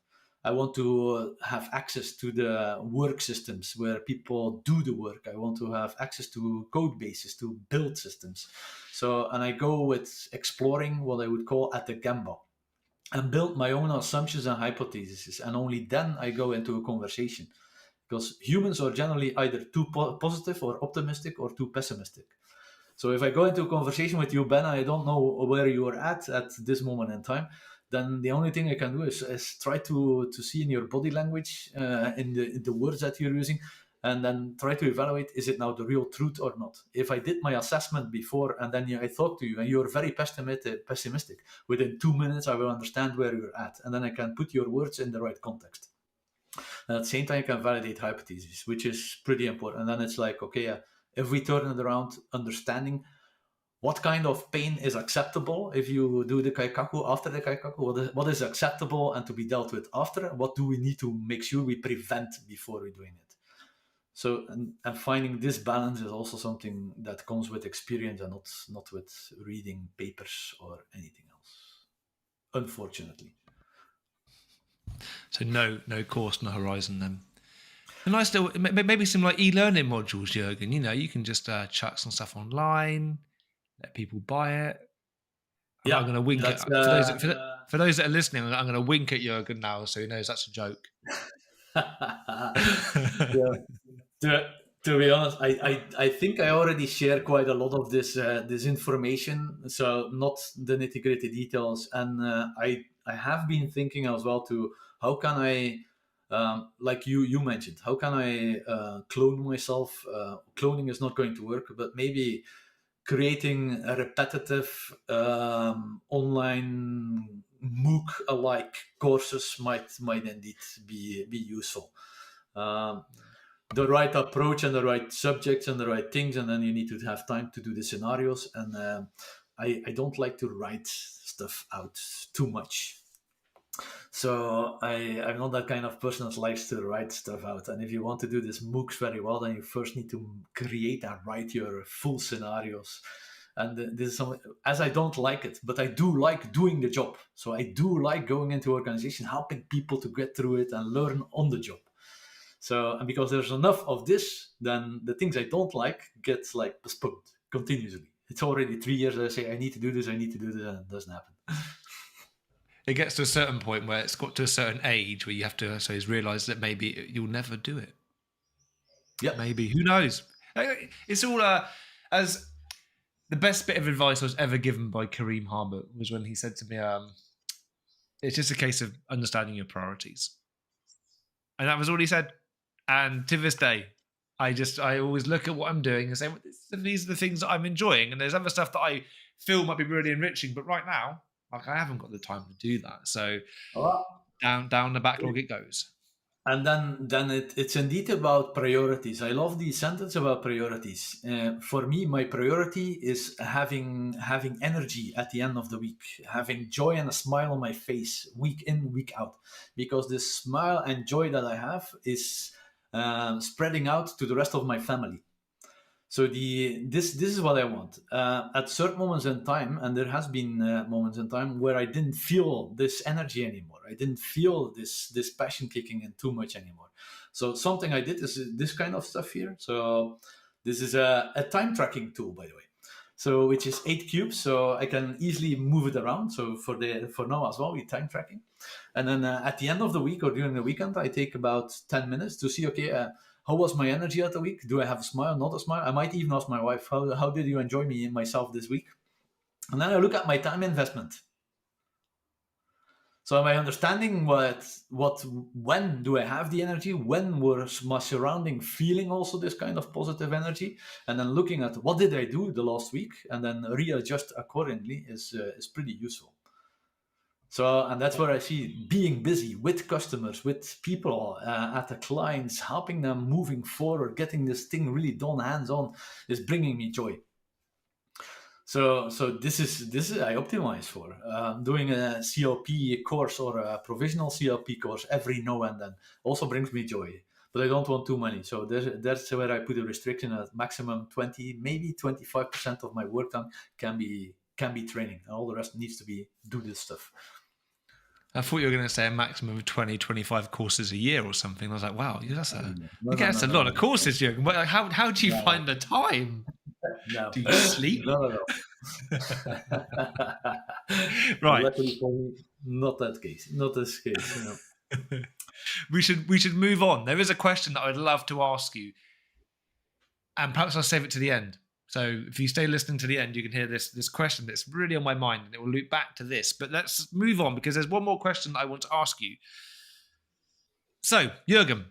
S2: I want to have access to the work systems where people do the work. I want to have access to code bases to build systems. So, and I go with exploring what I would call at the gamba, and build my own assumptions and hypotheses. And only then I go into a conversation, because humans are generally either too positive or optimistic, or too pessimistic. So if I go into a conversation with you, Ben, I don't know where you are at this moment in time, then the only thing I can do is try to see in your body language, in the words that you're using, and then try to evaluate, is it now the real truth or not? If I did my assessment before and then I talk to you and you're very pessimistic, within 2 minutes I will understand where you're at, and then I can put your words in the right context. And at the same time, you can validate hypotheses, which is pretty important. And then it's like, okay, if we turn it around, understanding what kind of pain is acceptable if you do the Kaikaku, after the Kaikaku, what is acceptable and to be dealt with after, what do we need to make sure we prevent before we're doing it. So, and finding this balance is also something that comes with experience and not with reading papers or anything else, unfortunately.
S1: So no course, no horizon then. And I still maybe some like e-learning modules, Jurgen. You know, you can just chuck some stuff online, let people buy it. I'm going to wink at for those that are listening. I'm going to wink at Jurgen now, so he knows that's a joke.
S2: To be honest, I think I already shared quite a lot of this information, so not the nitty-gritty details. And I have been thinking as well to how can I, like you mentioned, how can I clone myself? Cloning is not going to work, but maybe creating a repetitive online MOOC-alike courses might indeed be useful. The right approach and the right subjects and the right things, and then you need to have time to do the scenarios. And I don't like to write stuff out too much. So I'm not that kind of person that likes to write stuff out. And if you want to do this MOOCs very well, then you first need to create and write your full scenarios. And this is something, as I don't like it, but I do like doing the job. So I do like going into organization, helping people to get through it and learn on the job. So, and because there's enough of this, then the things I don't like gets like postponed continuously. It's already 3 years I say I need to do this, and it doesn't happen.
S1: It gets to a certain point where it's got to a certain age where you have to, so realize that maybe you'll never do it.
S2: Yeah,
S1: maybe, who knows? It's all as the best bit of advice I was ever given by Kareem Harbert was when he said to me, "It's just a case of understanding your priorities," and that was all he said. And to this day, I always look at what I'm doing and say, well, these are the things that I'm enjoying, and there's other stuff that I feel might be really enriching, but right now, like, I haven't got the time to do that. So down the backlog it goes.
S2: And then it's indeed about priorities. I love the sentence about priorities. For me, my priority is having energy at the end of the week, having joy and a smile on my face, week in, week out. Because this smile and joy that I have is spreading out to the rest of my family. So this is what I want. At certain moments in time, and there has been moments in time where I didn't feel this energy anymore. I didn't feel this passion kicking in too much anymore. So something I did is this kind of stuff here. So this is a time tracking tool, by the way. So which is 8 cubes, so I can easily move it around. So for now as well, we're time tracking. And then at the end of the week or during the weekend, I take about 10 minutes to see, okay, how was my energy at the week? Do I have a smile, not a smile? I might even ask my wife, how did you enjoy me and myself this week? And then I look at my time investment. So am I understanding when do I have the energy? When was my surrounding feeling also this kind of positive energy? And then looking at what did I do the last week, and then readjust accordingly is pretty useful. So, and that's where I see being busy with customers, with people, at the clients, helping them moving forward, getting this thing really done hands on, is bringing me joy. So this is I optimize for doing a CLP course or a provisional CLP course every now and then also brings me joy, but I don't want too many. So that's where I put a restriction at maximum 20, maybe 25% of my work time can be training, and all the rest needs to be do this stuff.
S1: I thought you were going to say a maximum of 20, 25 courses a year or something. I was like, wow, that's a lot of courses, Jurgen. How do you find the time?
S2: No.
S1: Do you sleep?
S2: No.
S1: Right.
S2: Luckily for me, not that case. Not this case. No.
S1: We should move on. There is a question that I'd love to ask you, and perhaps I'll save it to the end. So if you stay listening to the end, you can hear this question that's really on my mind, and it will loop back to this. But let's move on, because there's one more question that I want to ask you. So, Jurgen,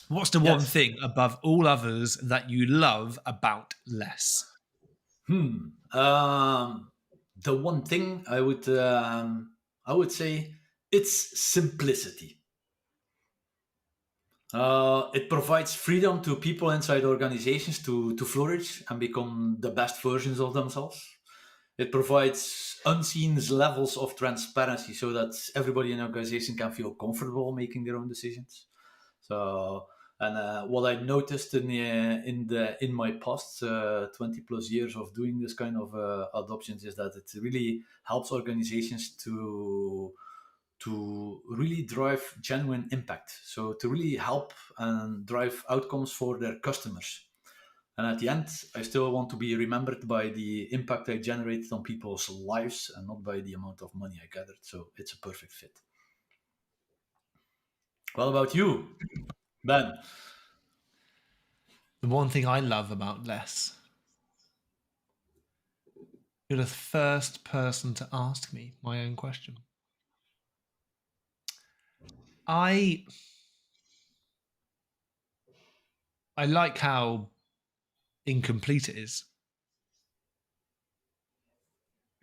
S1: what's the one thing above all others that you love about LeSS?
S2: The one thing I would say, it's simplicity. It provides freedom to people inside organizations to flourish and become the best versions of themselves. It provides unseen levels of transparency so that everybody in the organization can feel comfortable making their own decisions. So, and what I noticed in my past 20 plus years of doing this kind of adoptions is that it really helps organizations to really drive genuine impact. So to really help and drive outcomes for their customers. And at the end, I still want to be remembered by the impact I generated on people's lives and not by the amount of money I gathered. So it's a perfect fit. What about you, Ben?
S1: The one thing I love about LeSS. You're the first person to ask me my own question. I like how incomplete it is.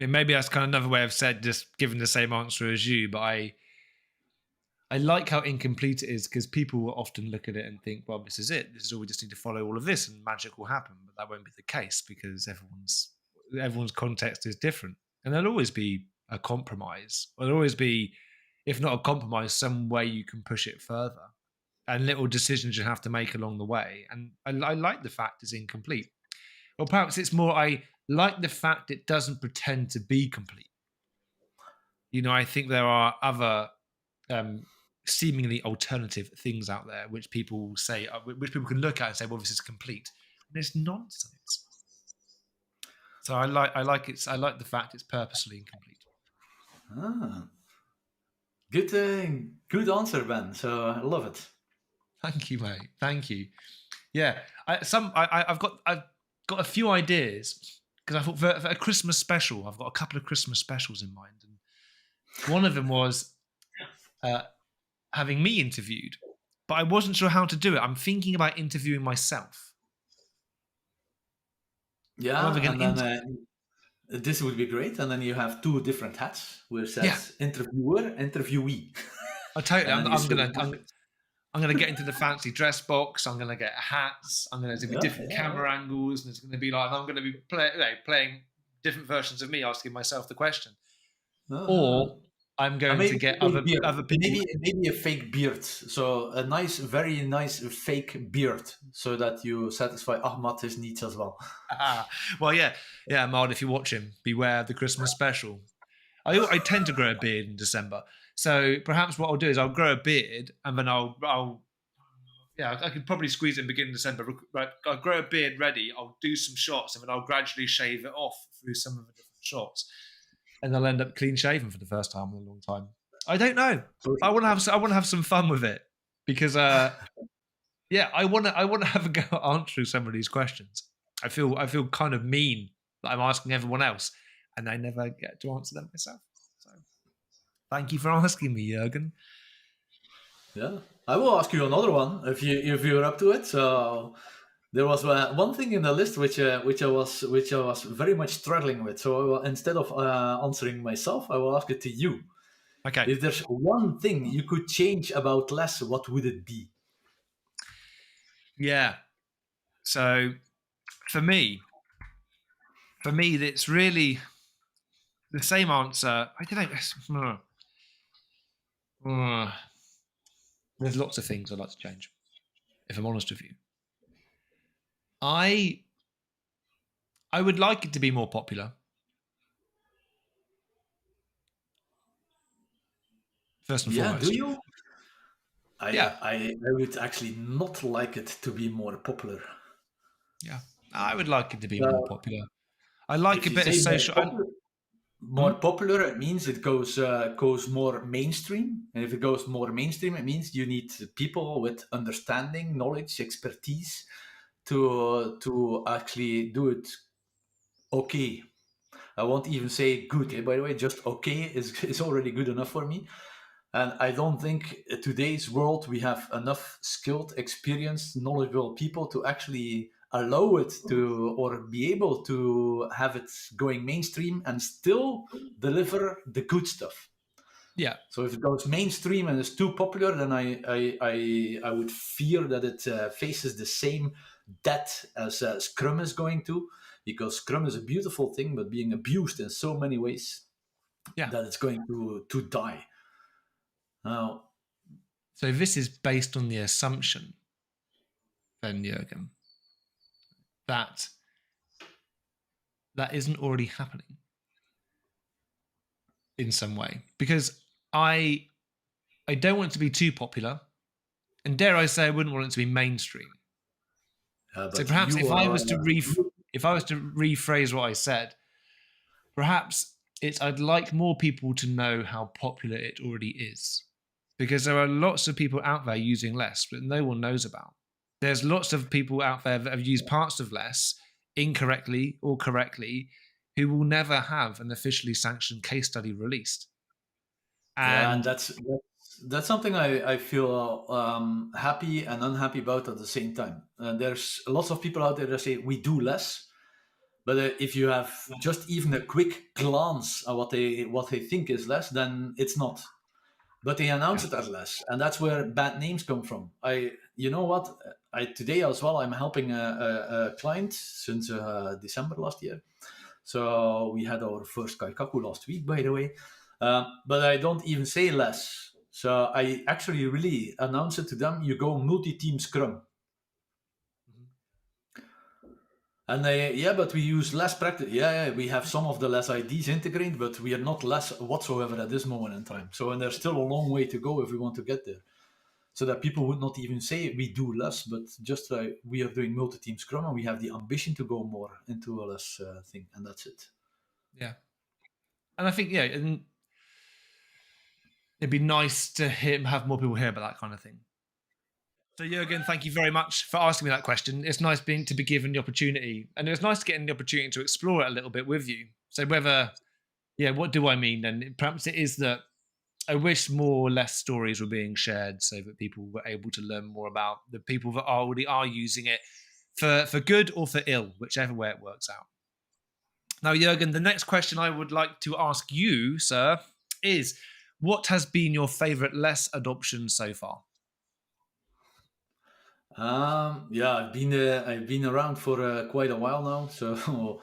S1: And maybe that's kind of another way of said, just giving the same answer as you, but I like how incomplete it is, because people will often look at it and think, well, this is it. This is all, we just need to follow all of this and magic will happen. But that won't be the case, because everyone's context is different. And there'll always be a compromise. There'll always be, if not a compromise, some way you can push it further. And little decisions you have to make along the way. And I like the fact it's incomplete. Or perhaps it's more, I like the fact it doesn't pretend to be complete. I think there are other seemingly alternative things out there which people say, which people can look at and say, well, this is complete. And it's nonsense. So I like the fact it's purposely incomplete.
S2: Good answer, Ben. So I love it.
S1: Thank you, mate. Thank you. Yeah, I've got a few ideas, because I thought for a Christmas special, I've got a couple of Christmas specials in mind, and one of them was having me interviewed, but I wasn't sure how to do it. I'm thinking about interviewing myself.
S2: Yeah, and then this would be great, and then you have two different hats, where says interviewer, interviewee.
S1: I totally. I'm gonna get into the fancy dress box. I'm gonna get hats. I'm gonna do different camera angles, and it's gonna be like, I'm gonna be playing different versions of me asking myself the question, or I'm going to get other people.
S2: Maybe a fake beard. So a very nice fake beard, so that you satisfy Ahmad his needs as well.
S1: Well, yeah, Ahmad, if you watch him, beware of the Christmas special. I tend to grow a beard in December. So perhaps what I'll do is I'll grow a beard, and then I could probably squeeze it in beginning of December. Right, I'll grow a beard ready. I'll do some shots, and then I'll gradually shave it off through some of the different shots, and I'll end up clean shaven for the first time in a long time. I don't know. I want to have some fun with it, because I want to have a go at answering some of these questions. I feel kind of mean that I'm asking everyone else, and I never get to answer them myself. So Thank you for asking me, Jurgen.
S2: Yeah, I will ask you another one if you're up to it. So there was one thing in the list which I was very much struggling with. So instead of answering myself, I will ask it to you.
S1: Okay.
S2: If there's one thing you could change about LeSS, what would it be?
S1: Yeah. So for me, it's really the same answer. I don't know. There's lots of things I'd like to change, if I'm honest with you. I would like it to be more popular. First and
S2: Yeah, do
S1: foremost.
S2: you?
S1: Yeah.
S2: I would actually not like it to be more popular.
S1: Yeah. I would like it to be more
S2: Uh,
S1: popular. I like
S2: if
S1: a
S2: you
S1: bit of
S2: say
S1: social.
S2: more popular, it means it goes more mainstream. And if it goes more mainstream, it means you need people with understanding, knowledge, expertise to actually do it okay. I won't even say good. By the way, just okay is already good enough for me. And I don't think in today's world we have enough skilled, experienced, knowledgeable people to actually allow it to or be able to have it going mainstream and still deliver the good stuff.
S1: Yeah.
S2: So if it goes mainstream and is too popular, then I would fear that it faces the same death as Scrum is going to, because Scrum is a beautiful thing, but being abused in so many ways
S1: Yeah.
S2: that it's going to die. Now,
S1: So this is based on the assumption, then, Jurgen, that that isn't already happening in some way. Because I don't want it to be too popular, and dare I say, I wouldn't want it to be mainstream. So
S2: but
S1: perhaps
S2: you are
S1: if I was to rephrase what I said, perhaps it's I'd like more people to know how popular it already is, because there are lots of people out there using LeSS, but no one knows about. There's lots of people out there that have used parts of LeSS incorrectly or correctly, who will never have an officially sanctioned case study released.
S2: yeah, and
S1: And
S2: that's something I feel happy and unhappy about at the same time. There's lots of people out there that say we do less, but if you have just even a quick glance at what they think is less, then it's not. But they announce it as less, and that's where bad names come from. You know what? I today as well. I'm helping a client since December last year. So we had our first Kaikaku last week, by the way. But I don't even say less. So I actually really announce it to them. You go multi-team Scrum. And they, yeah, but we use less practice. Yeah, we have some of the less IDs integrated, but we are not less whatsoever at this moment in time. So, and there's still a long way to go if we want to get there. So that people would not even say we do less, but just like we are doing multi-team Scrum and we have the ambition to go more into a less thing, and that's it.
S1: yeah, and I think and it'd be nice to have more people hear about that kind of thing. So Jurgen, thank you very much for asking me that question. It's nice to be given the opportunity, and it was nice getting the opportunity to explore it a little bit with you. So what do I mean? And perhaps it is that I wish more or less stories were being shared so that people were able to learn more about the people that already are using it for good or for ill, whichever way it works out. Now, Jurgen, the next question I would like to ask you, sir, is what has been your favorite LeSS adoption so far?
S2: Yeah, I've been around for quite a while now, so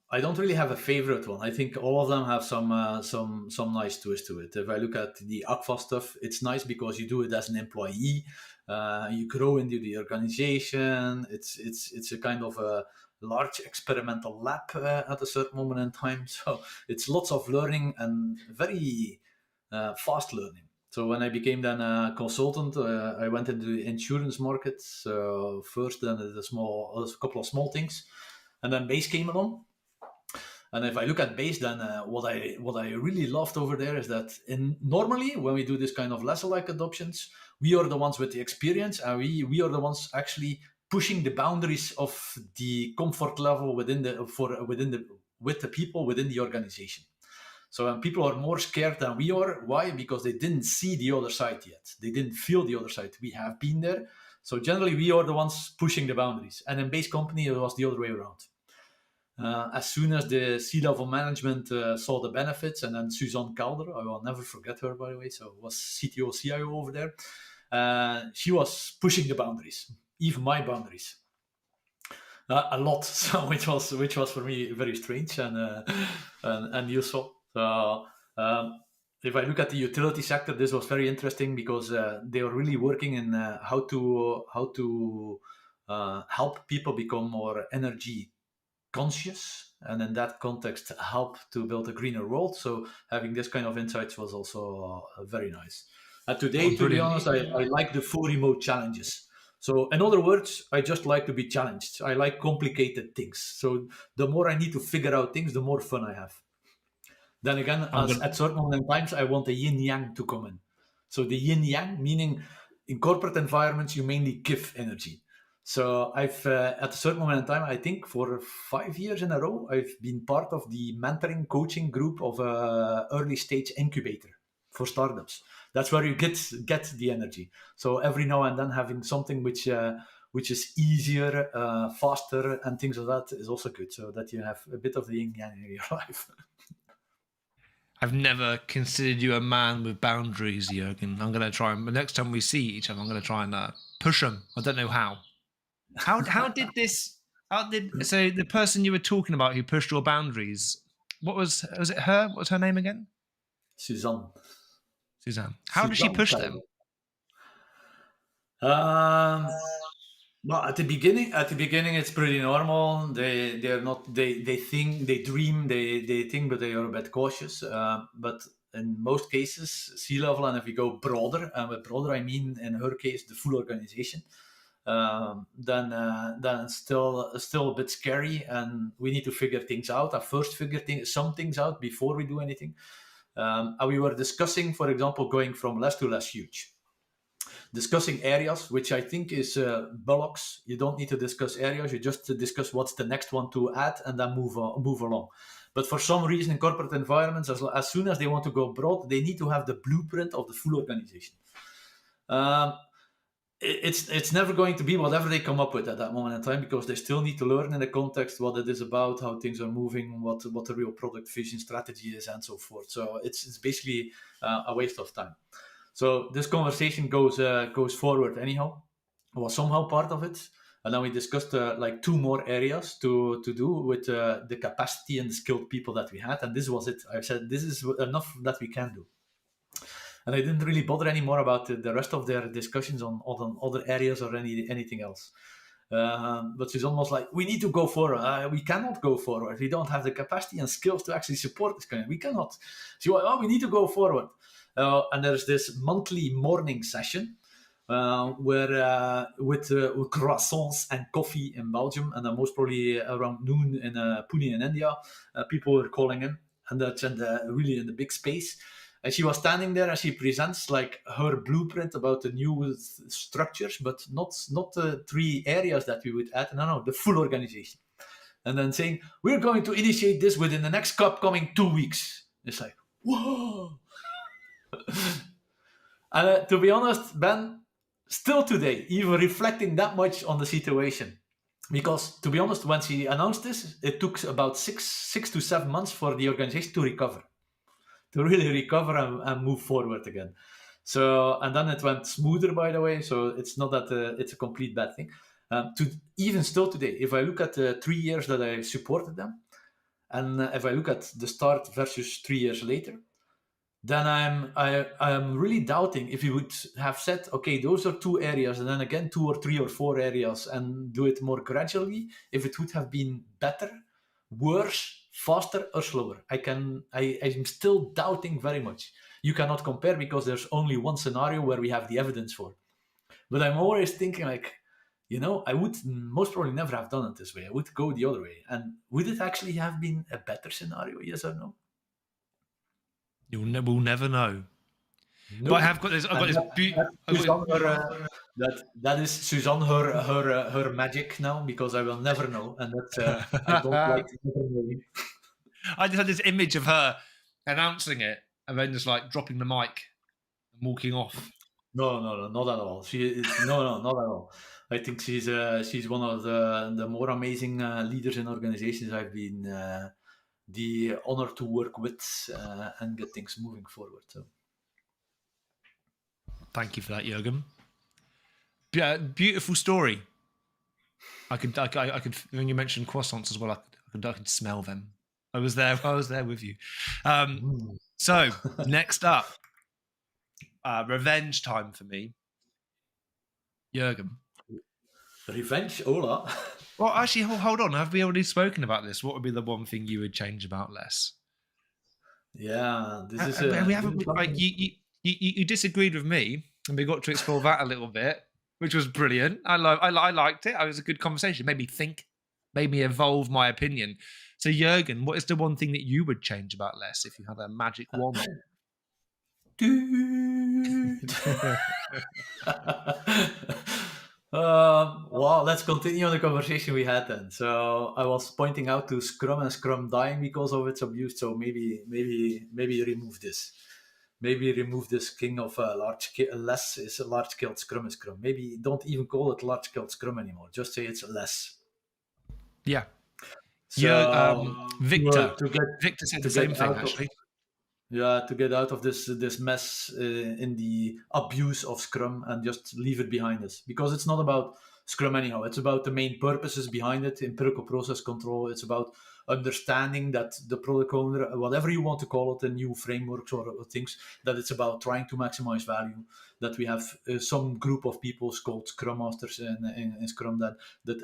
S2: I don't really have a favorite one. I think all of them have some nice twist to it. If I look at the Aqua stuff, it's nice because you do it as an employee, you grow into the organization. It's a kind of a large experimental lab at a certain moment in time. So it's lots of learning and very fast learning. So when I became then a consultant, I went into the insurance market first. Then a couple of small things, and then Base came along. And if I look at Base, then what I really loved over there is that normally when we do this kind of lesser-like adoptions, we are the ones with the experience, and we are the ones actually pushing the boundaries of the comfort level with the people within the organization. So people are more scared than we are. Why? Because they didn't see the other side yet. They didn't feel the other side. We have been there. So generally, we are the ones pushing the boundaries. And in base company, it was the other way around. As soon as the C-level management saw the benefits, and then Suzanne Calder, I will never forget her, by the way, so was CTO, CIO over there. She was pushing the boundaries, even my boundaries. A lot, so which was for me very strange and useful. So if I look at the utility sector, this was very interesting because they are really working in how to help people become more energy conscious, and in that context help to build a greener world. So having this kind of insights was also very nice. And today, to be honest, I like the full remote challenges. So in other words, I just like to be challenged. I like complicated things. So the more I need to figure out things, the more fun I have. Then again, at certain moment in times, I want the yin-yang to come in. So the yin-yang, meaning in corporate environments, you mainly give energy. So I've, at a certain moment in time, I think for 5 years in a row, I've been part of the mentoring coaching group of a early stage incubator for startups. That's where you get the energy. So every now and then having something which is easier, faster, and things like that is also good. So that you have a bit of the yin yang in your life.
S1: I've never considered you a man with boundaries, Jurgen. I'm going to try, and the next time we see each other, I'm going to try and push them. I don't know how. How did this? So the person you were talking about who pushed your boundaries? Was it her? What was her name again?
S2: Suzanne.
S1: How did she push them?
S2: Well, at the beginning, it's pretty normal. They dream, they think, but they are a bit cautious. But in most cases, C-level, and if we go broader, and with broader I mean in her case the full organization, then it's still a bit scary, and we need to figure things out. I first figure some things out before we do anything. And we were discussing, for example, going from less to less huge. Discussing areas, which I think is bullocks. You don't need to discuss areas. You just discuss what's the next one to add, and then move along. But for some reason, in corporate environments, as soon as they want to go broad, they need to have the blueprint of the full organization. It's never going to be whatever they come up with at that moment in time, because they still need to learn in the context what it is about, how things are moving, what the real product vision strategy is, and so forth. So it's basically a waste of time. So this conversation goes forward anyhow. I was somehow part of it, and then we discussed like 2 more areas to do with the capacity and the skilled people that we had, and this was it. I said this is enough that we can do. And I didn't really bother anymore about the rest of their discussions on other areas or anything else. But Suzanne was like, we need to go forward. We cannot go forward. We don't have the capacity and skills to actually support this kind. We cannot. She was, we need to go forward. And there's this monthly morning session where with croissants and coffee in Belgium, and then most probably around noon in Pune in India, people were calling in, and that's really in the big space. And she was standing there and she presents like her blueprint about the new structures, but not the 3 areas that we would add. No, the full organization. And then saying, we're going to initiate this within the next upcoming 2 weeks. It's like, whoa. And to be honest, Ben, still today, even reflecting that much on the situation, because to be honest, when she announced this, it took about 6 to 7 months for the organization to recover. To really recover and move forward again. So, and then it went smoother, by the way. So it's not that it's a complete bad thing. Even still today, if I look at the 3 years that I supported them, and if I look at the start versus 3 years later, then I'm really doubting if you would have said, okay, those are 2 areas, and then again 2 or 3 or 4 areas, and do it more gradually, if it would have been better, worse, faster, or slower. I'm still doubting very much. You cannot compare because there's only one scenario where we have the evidence for. But I'm always thinking like, I would most probably never have done it this way. I would go the other way. And would it actually have been a better scenario? Yes or no?
S1: We'll never know. Nope. But I've got this.
S2: That is Suzanne, her magic now, because I will never know, and that's I don't like to never know.
S1: I just had this image of her announcing it and then just like dropping the mic and walking off.
S2: No, not at all. No, not at all. I think she's one of the more amazing leaders in organizations I've been the honor to work with and get things moving forward. So,
S1: thank you for that, Jurgen. Beautiful story. I could when you mentioned croissants as well, I could smell them. I was there with you. So next up, revenge time for me. Jurgen.
S2: Revenge, Ola.
S1: Well, actually, hold on. Have we already spoken about this? What would be the one thing you would change about LeSS?
S2: Yeah, this is.
S1: We haven't. Like, you disagreed with me, and we got to explore that a little bit, which was brilliant. I liked it. It was a good conversation. Made me think. Made me evolve my opinion. So, Jurgen, what is the one thing that you would change about LeSS if you had a magic wand?
S2: Well, let's continue on the conversation we had then. So I was pointing out to Scrum and Scrum dying because of its abuse. So maybe remove this. Maybe remove this king of less is a large scale Scrum is Scrum. Maybe don't even call it large scale Scrum anymore. Just say it's less.
S1: Yeah.
S2: So
S1: Victor said the same thing actually.
S2: Yeah, to get out of this mess in the abuse of Scrum and just leave it behind us. Because it's not about Scrum anyhow. It's about the main purposes behind it, empirical process control. It's about understanding that the product owner, whatever you want to call it, the new frameworks or things, that it's about trying to maximize value. That we have some group of people called Scrum Masters in Scrum that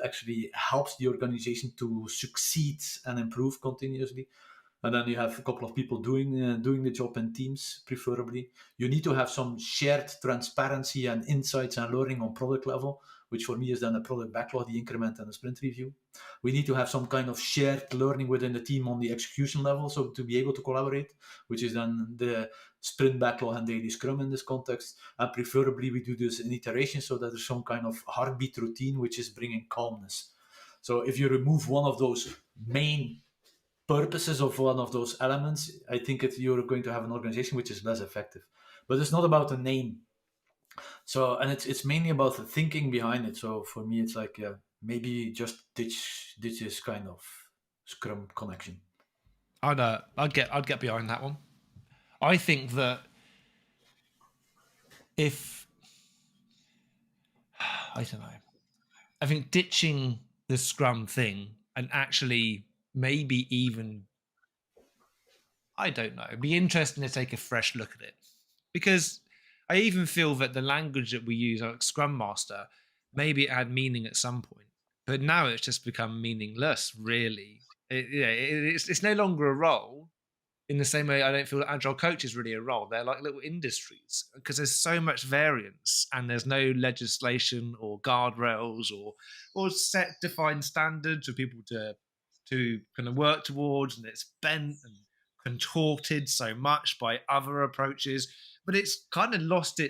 S2: actually helps the organization to succeed and improve continuously. And then you have a couple of people doing the job in teams, preferably. You need to have some shared transparency and insights and learning on product level, which for me is then a product backlog, the increment, and the sprint review. We need to have some kind of shared learning within the team on the execution level, so to be able to collaborate, which is then the sprint backlog and daily Scrum in this context. And preferably we do this in iteration so that there's some kind of heartbeat routine, which is bringing calmness. So if you remove one of those main purposes of one of those elements, I think you're going to have an organization which is less effective. But it's not about the name. So, and it's mainly about the thinking behind it. So for me, it's like maybe just ditch this kind of Scrum connection.
S1: I'd get behind that one. I think that I don't know. I think ditching the Scrum thing and actually maybe even, I don't know, it'd be interesting to take a fresh look at it. Because I even feel that the language that we use, like Scrum Master, maybe it had meaning at some point, but now it's just become meaningless, really. It's no longer a role in the same way I don't feel that Agile coach is really a role. They're like little industries because there's so much variance and there's no legislation or guardrails or set defined standards for people to kind of work towards, and it's bent and contorted so much by other approaches, but it's kind of lost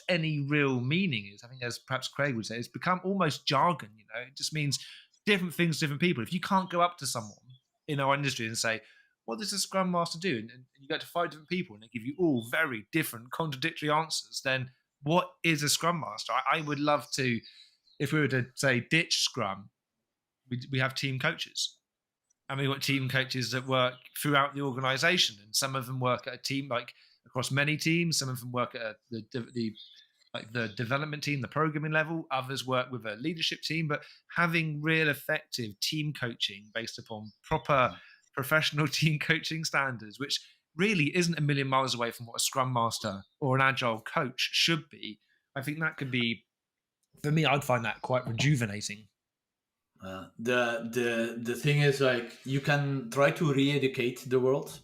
S1: any real meaning. I think, as perhaps Craig would say, it's become almost jargon. It just means different things to different people. If you can't go up to someone in our industry and say, what does a Scrum Master do? And you go to 5 different people and they give you all very different, contradictory answers, then what is a Scrum Master? I would love to, if we were to say ditch Scrum, we have team coaches. And we've got team coaches that work throughout the organization. And some of them work at a team, like across many teams. Some of them work at the development team, the programming level. Others work with a leadership team. But having real effective team coaching based upon proper professional team coaching standards, which really isn't a million miles away from what a Scrum Master or an Agile coach should be. I think that could be, for me, I'd find that quite rejuvenating.
S2: The thing is, like, you can try to re-educate the world.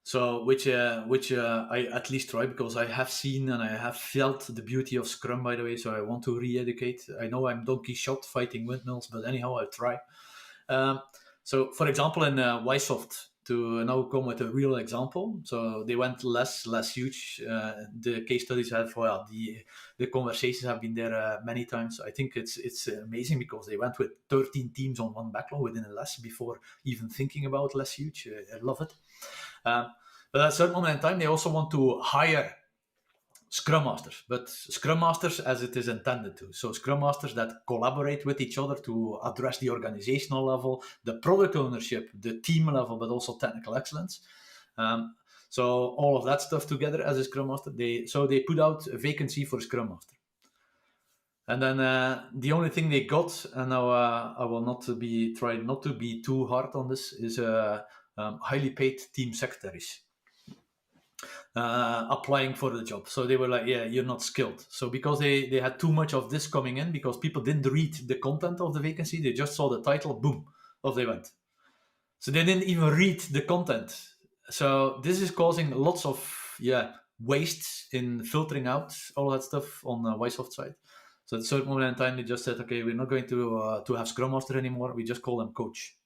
S2: So which I at least try, because I have seen and I have felt the beauty of Scrum, by the way. So I want to re-educate. I know I'm Don Quixote fighting windmills, but anyhow, I'll try. So, for example, in Ysoft, to now come with a real example. So they went less huge. The case studies have, well, the conversations have been there many times. I think it's amazing because they went with 13 teams on one backlog within a LeSS before even thinking about less huge. I love it. But at a certain moment in time, they also want to hire Scrum Masters, but Scrum Masters as it is intended to. So Scrum Masters that collaborate with each other to address the organizational level, the product ownership, the team level, but also technical excellence. So all of that stuff together as a Scrum Master. They put out a vacancy for a Scrum Master. And then the only thing they got, and now I will try not to be too hard on this, is highly paid team secretaries. Applying for the job. So they were like, yeah, you're not skilled. So because they had too much of this coming in, because people didn't read the content of the vacancy, they just saw the title, boom, off they went. So they didn't even read the content. So this is causing lots of waste in filtering out all that stuff on the Ysoft side. So at a certain moment in time, they just said, okay, we're not going to have Scrum Master anymore. We just call them coach.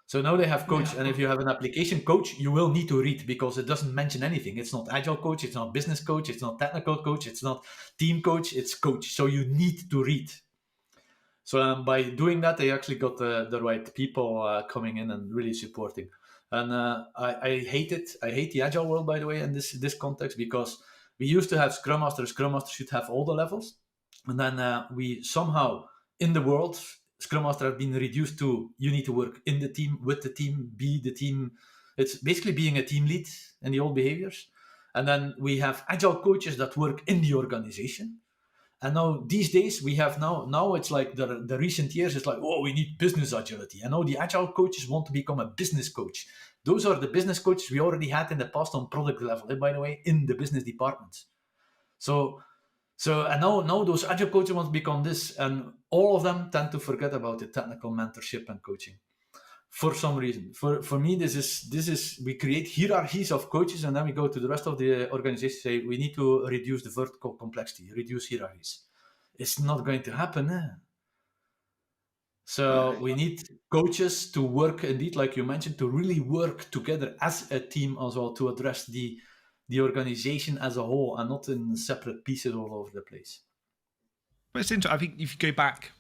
S2: So now they have coach, and if you have an application coach, you will need to read because it doesn't mention anything. It's not agile coach, it's not business coach, it's not technical coach, it's not team coach, it's coach. So you need to read. So by doing that, they actually got the right people coming in and really supporting. And I hate it. I hate the agile world, by the way, in this context, because we used to have Scrum Master. Scrum Master should have all the levels. And then we somehow, in the world, Scrum Master have been reduced to you need to work in the team, with the team, be the team. It's basically being a team lead in the old behaviors. And then we have agile coaches that work in the organization. And now these days we have now it's like the recent years, it's like, oh, we need business agility. And now the agile coaches want to become a business coach. Those are the business coaches we already had in the past on product level, by the way, in the business departments. So and now those agile coaches want to become this, and all of them tend to forget about the technical mentorship and coaching for some reason. For me, this is we create hierarchies of coaches, and then we go to the rest of the organization, say we need to reduce the vertical complexity, reduce hierarchies. It's not going to happen. So we need coaches to work, indeed, like you mentioned, to really work together as a team as well, to address the organization as a whole and not in separate pieces all over the place.
S1: But it's interesting. I think if you go back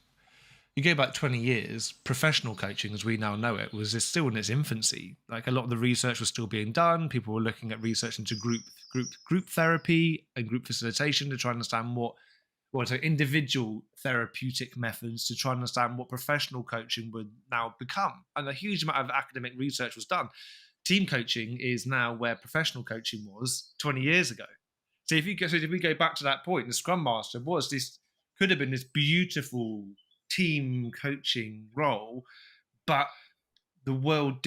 S1: 20 years, professional coaching as we now know it was still in its infancy. Like a lot of the research was still being done. People were looking at research into group therapy and group facilitation to try and understand so individual therapeutic methods to try and understand what professional coaching would now become. And a huge amount of academic research was done. Team coaching is now where professional coaching was 20 years ago. So if we go back to that point, the Scrum Master could have been this beautiful team coaching role, but the world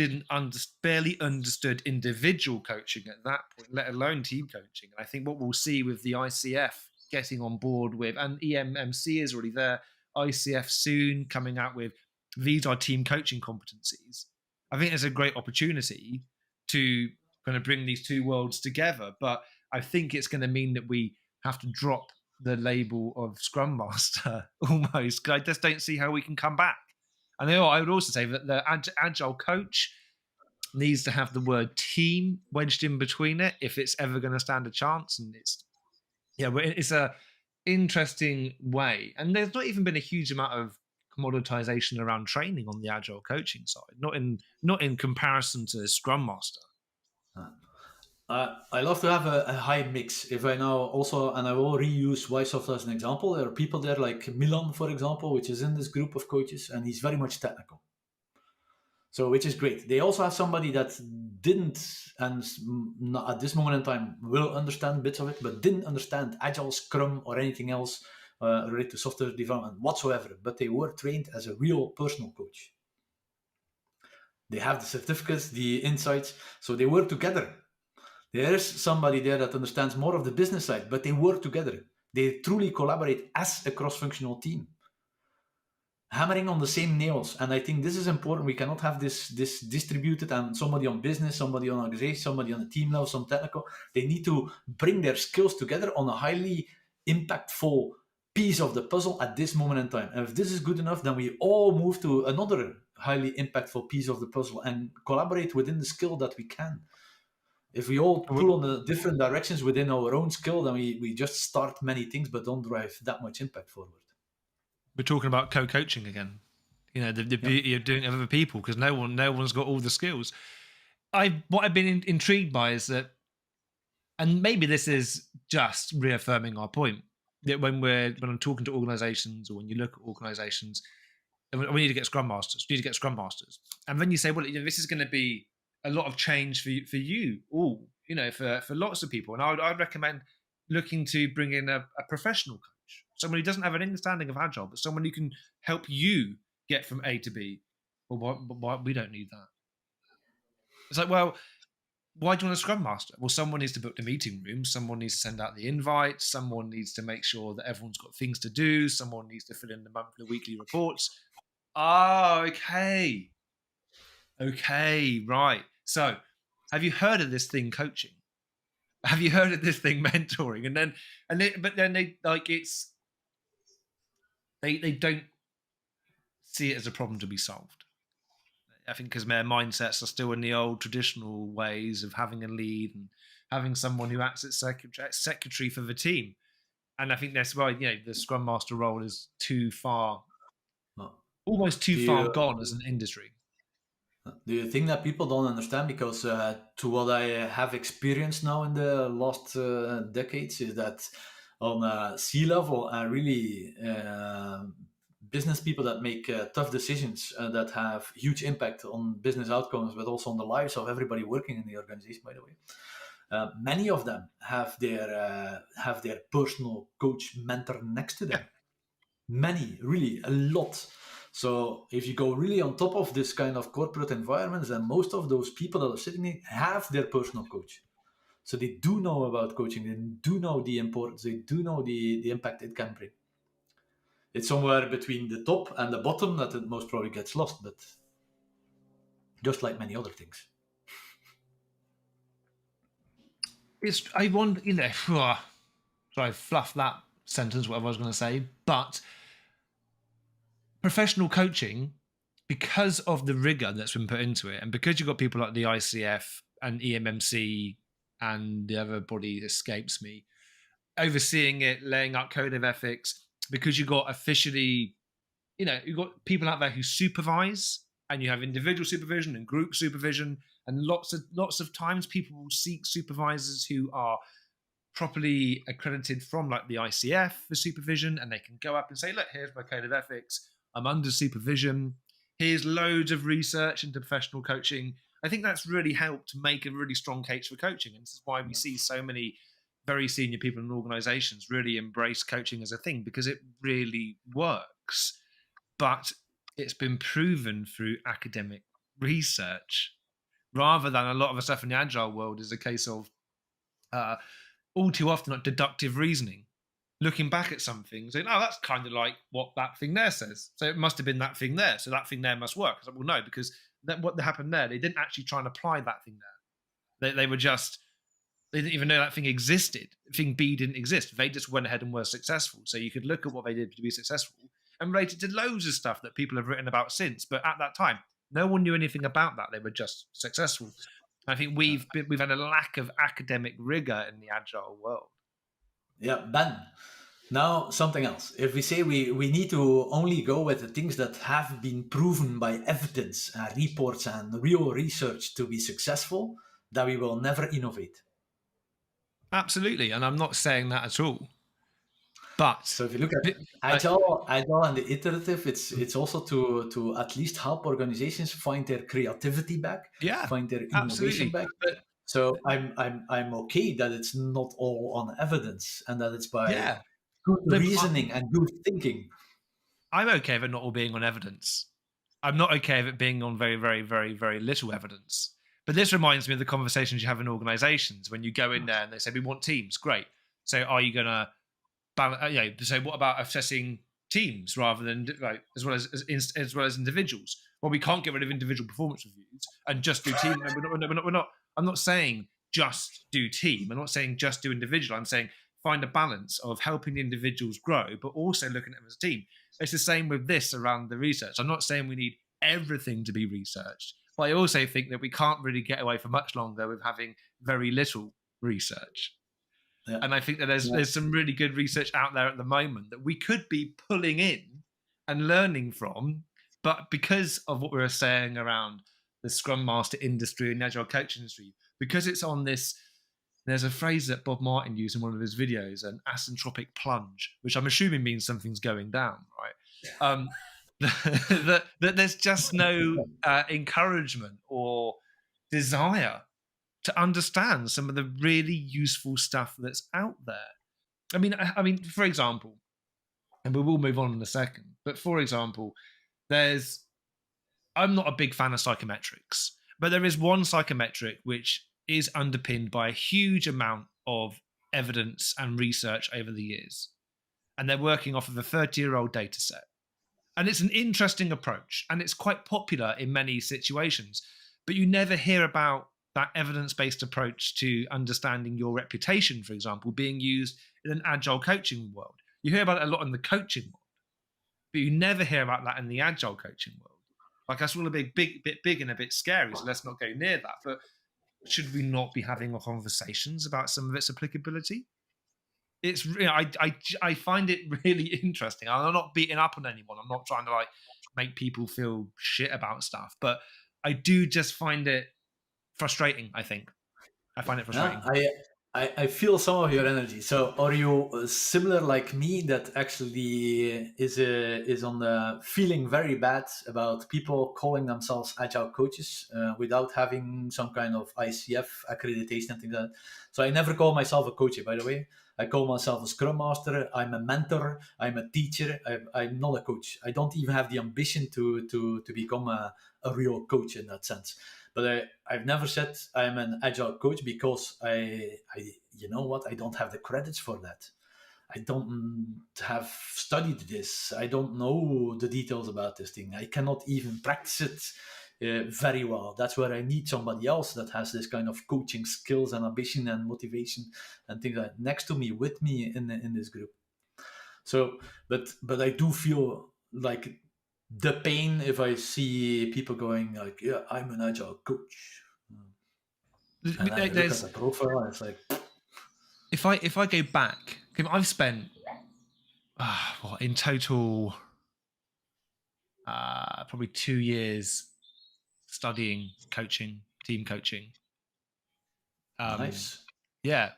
S1: barely understood individual coaching at that point, let alone team coaching. And I think what we'll see with the ICF getting on board with, and EMMC is already there, ICF soon coming out with, these are team coaching competencies. I think there's a great opportunity to kind of bring these two worlds together, but I think it's going to mean that we have to drop the label of Scrum Master almost, because I just don't see how we can come back. And I would also say that the Agile coach needs to have the word team wedged in between it if it's ever going to stand a chance. And it's a interesting way. And there's not even been a huge amount of commoditization around training on the Agile coaching side, not in comparison to Scrum Master.
S2: I love to have a high mix. If I now also, and I will reuse Ysoft as an example, there are people there like Milan, for example, which is in this group of coaches, and he's very much technical. So, which is great. They also have somebody that didn't, and at this moment in time, will understand bits of it, but didn't understand Agile, Scrum, or anything else related to software development whatsoever. But they were trained as a real personal coach. They have the certificates, the insights, so they work together. There's somebody there that understands more of the business side, but they work together. They truly collaborate as a cross-functional team, hammering on the same nails. And I think this is important. We cannot have this distributed and somebody on business, somebody on organization, somebody on a team level, some technical. They need to bring their skills together on a highly impactful piece of the puzzle at this moment in time. And if this is good enough, then we all move to another highly impactful piece of the puzzle and collaborate within the skill that we can. If we all pull on the different directions within our own skill, then we just start many things but don't drive that much impact forward.
S1: We're talking about co-coaching again. You know, the beauty of doing it with other people, because no one's got all the skills. What I've been intrigued by is that, and maybe this is just reaffirming our point, that when I'm talking to organizations, or when you look at organizations, we need to get Scrum Masters. We need to get Scrum Masters. And then you say, well, this is going to be a lot of change for you all, for lots of people. And I'd recommend looking to bring in a professional coach, someone who doesn't have an understanding of Agile, but someone who can help you get from A to B. Well, why we don't need that? It's like, well, why do you want a Scrum Master? Well, someone needs to book the meeting room. Someone needs to send out the invites. Someone needs to make sure that everyone's got things to do. Someone needs to fill in the monthly, weekly reports. Oh, okay. Okay, right. So, have you heard of this thing, coaching? Have you heard of this thing, mentoring? But then they don't see it as a problem to be solved. I think because their mindsets are still in the old traditional ways of having a lead and having someone who acts as secretary for the team. And I think that's why the Scrum Master role is too far, almost too far gone as an industry.
S2: Do you think that people don't understand? Because to what I have experienced now in the last decades is that on C-level and really business people that make tough decisions that have huge impact on business outcomes, but also on the lives of everybody working in the organization, by the way. Many of them have their personal coach mentor next to them. Many, really, a lot. So if you go really on top of this kind of corporate environments, then most of those people that are sitting in have their personal coach. So they do know about coaching, they do know the importance, they do know the impact it can bring. It's somewhere between the top and the bottom that it most probably gets lost, but just like many other things.
S1: I want, so I fluffed that sentence, whatever I was going to say, but professional coaching, because of the rigor that's been put into it, and because you've got people like the ICF and EMMC and the other body escapes me, overseeing it, laying out code of ethics, because you've got officially, you've got people out there who supervise, and you have individual supervision and group supervision, and lots of times people will seek supervisors who are properly accredited from like the ICF for supervision, and they can go up and say, look, here's my code of ethics, I'm under supervision, here's loads of research into professional coaching. I think that's really helped make a really strong case for coaching, and this is why we see so many very senior people in organizations really embrace coaching as a thing, because it really works. But it's been proven through academic research, rather than a lot of the stuff in the Agile world is a case of all too often like deductive reasoning, looking back at something, saying, oh, that's kind of like what that thing there says, so it must have been that thing there, so that thing there must work. It's like, well, no, because what happened there, they didn't actually try and apply that thing there. They didn't even know that thing existed. Thing B didn't exist. They just went ahead and were successful. So you could look at what they did to be successful and relate it to loads of stuff that people have written about since. But at that time, no one knew anything about that. They were just successful. I think we've had a lack of academic rigor in the Agile world.
S2: Yeah, Ben. Now, something else. If we say we need to only go with the things that have been proven by evidence, reports, and real research to be successful, then we will never innovate.
S1: Absolutely, and I'm not saying that at all. But
S2: so if you look at Agile and the iterative, it's also to at least help organizations find their creativity back, find their innovation back. So I'm okay that it's not all on evidence and that it's by good reasoning and good thinking.
S1: I'm okay with it not all being on evidence. I'm not okay with it being on very, very, very, very little evidence. But this reminds me of the conversations you have in organizations when you go in there and they say, we want teams. Great. So are you going to balance? So what about assessing teams rather than as well as individuals? Well, we can't get rid of individual performance reviews and just do team. We're not. I'm not saying just do team. I'm not saying just do individual. I'm saying find a balance of helping the individuals grow, but also looking at them as a team. It's the same with this around the research. I'm not saying we need everything to be researched. But I also think that we can't really get away for much longer with having very little research.
S2: Yeah.
S1: And I think that there's some really good research out there at the moment that we could be pulling in and learning from. But because of what we were saying around the Scrum Master industry and the Agile coaching industry, because it's on this, there's a phrase that Bob Martin used in one of his videos, an asymptotic plunge, which I'm assuming means something's going down, right? That there's just no encouragement or desire to understand some of the really useful stuff that's out there. I mean, for example, and we will move on in a second, but for example, I'm not a big fan of psychometrics, but there is one psychometric which is underpinned by a huge amount of evidence and research over the years. And they're working off of a 30-year-old data set. And it's an interesting approach, and it's quite popular in many situations, but you never hear about that evidence-based approach to understanding your reputation, for example, being used in an agile coaching world. You hear about it a lot in the coaching world, but you never hear about that in the agile coaching world. Like, that's all a bit big and a bit scary, so let's not go near that. But should we not be having conversations about some of its applicability? It's, I find it really interesting. I'm not beating up on anyone. I'm not trying to make people feel shit about stuff, but I do just find it frustrating. I find it frustrating.
S2: I feel some of your energy. So are you similar like me that actually is on the feeling very bad about people calling themselves agile coaches without having some kind of ICF accreditation and things like that? So I never call myself a coach, by the way. I call myself a Scrum Master. I'm a mentor. I'm a teacher. I'm not a coach. I don't even have the ambition to become a real coach in that sense. But I've never said I'm an agile coach because I you know what, I don't have the credits for that. I don't have studied this. I don't know the details about this thing. I cannot even practice it very well. That's where I need somebody else that has this kind of coaching skills and ambition and motivation and things like that next to me, with me in this group. So, but I do feel like the pain if I see people going like, yeah, I'm an agile coach. And then you look at the profile and it's like,
S1: if I go back, I've spent in total probably 2 years studying coaching, team coaching.
S2: Nice.
S1: Yeah,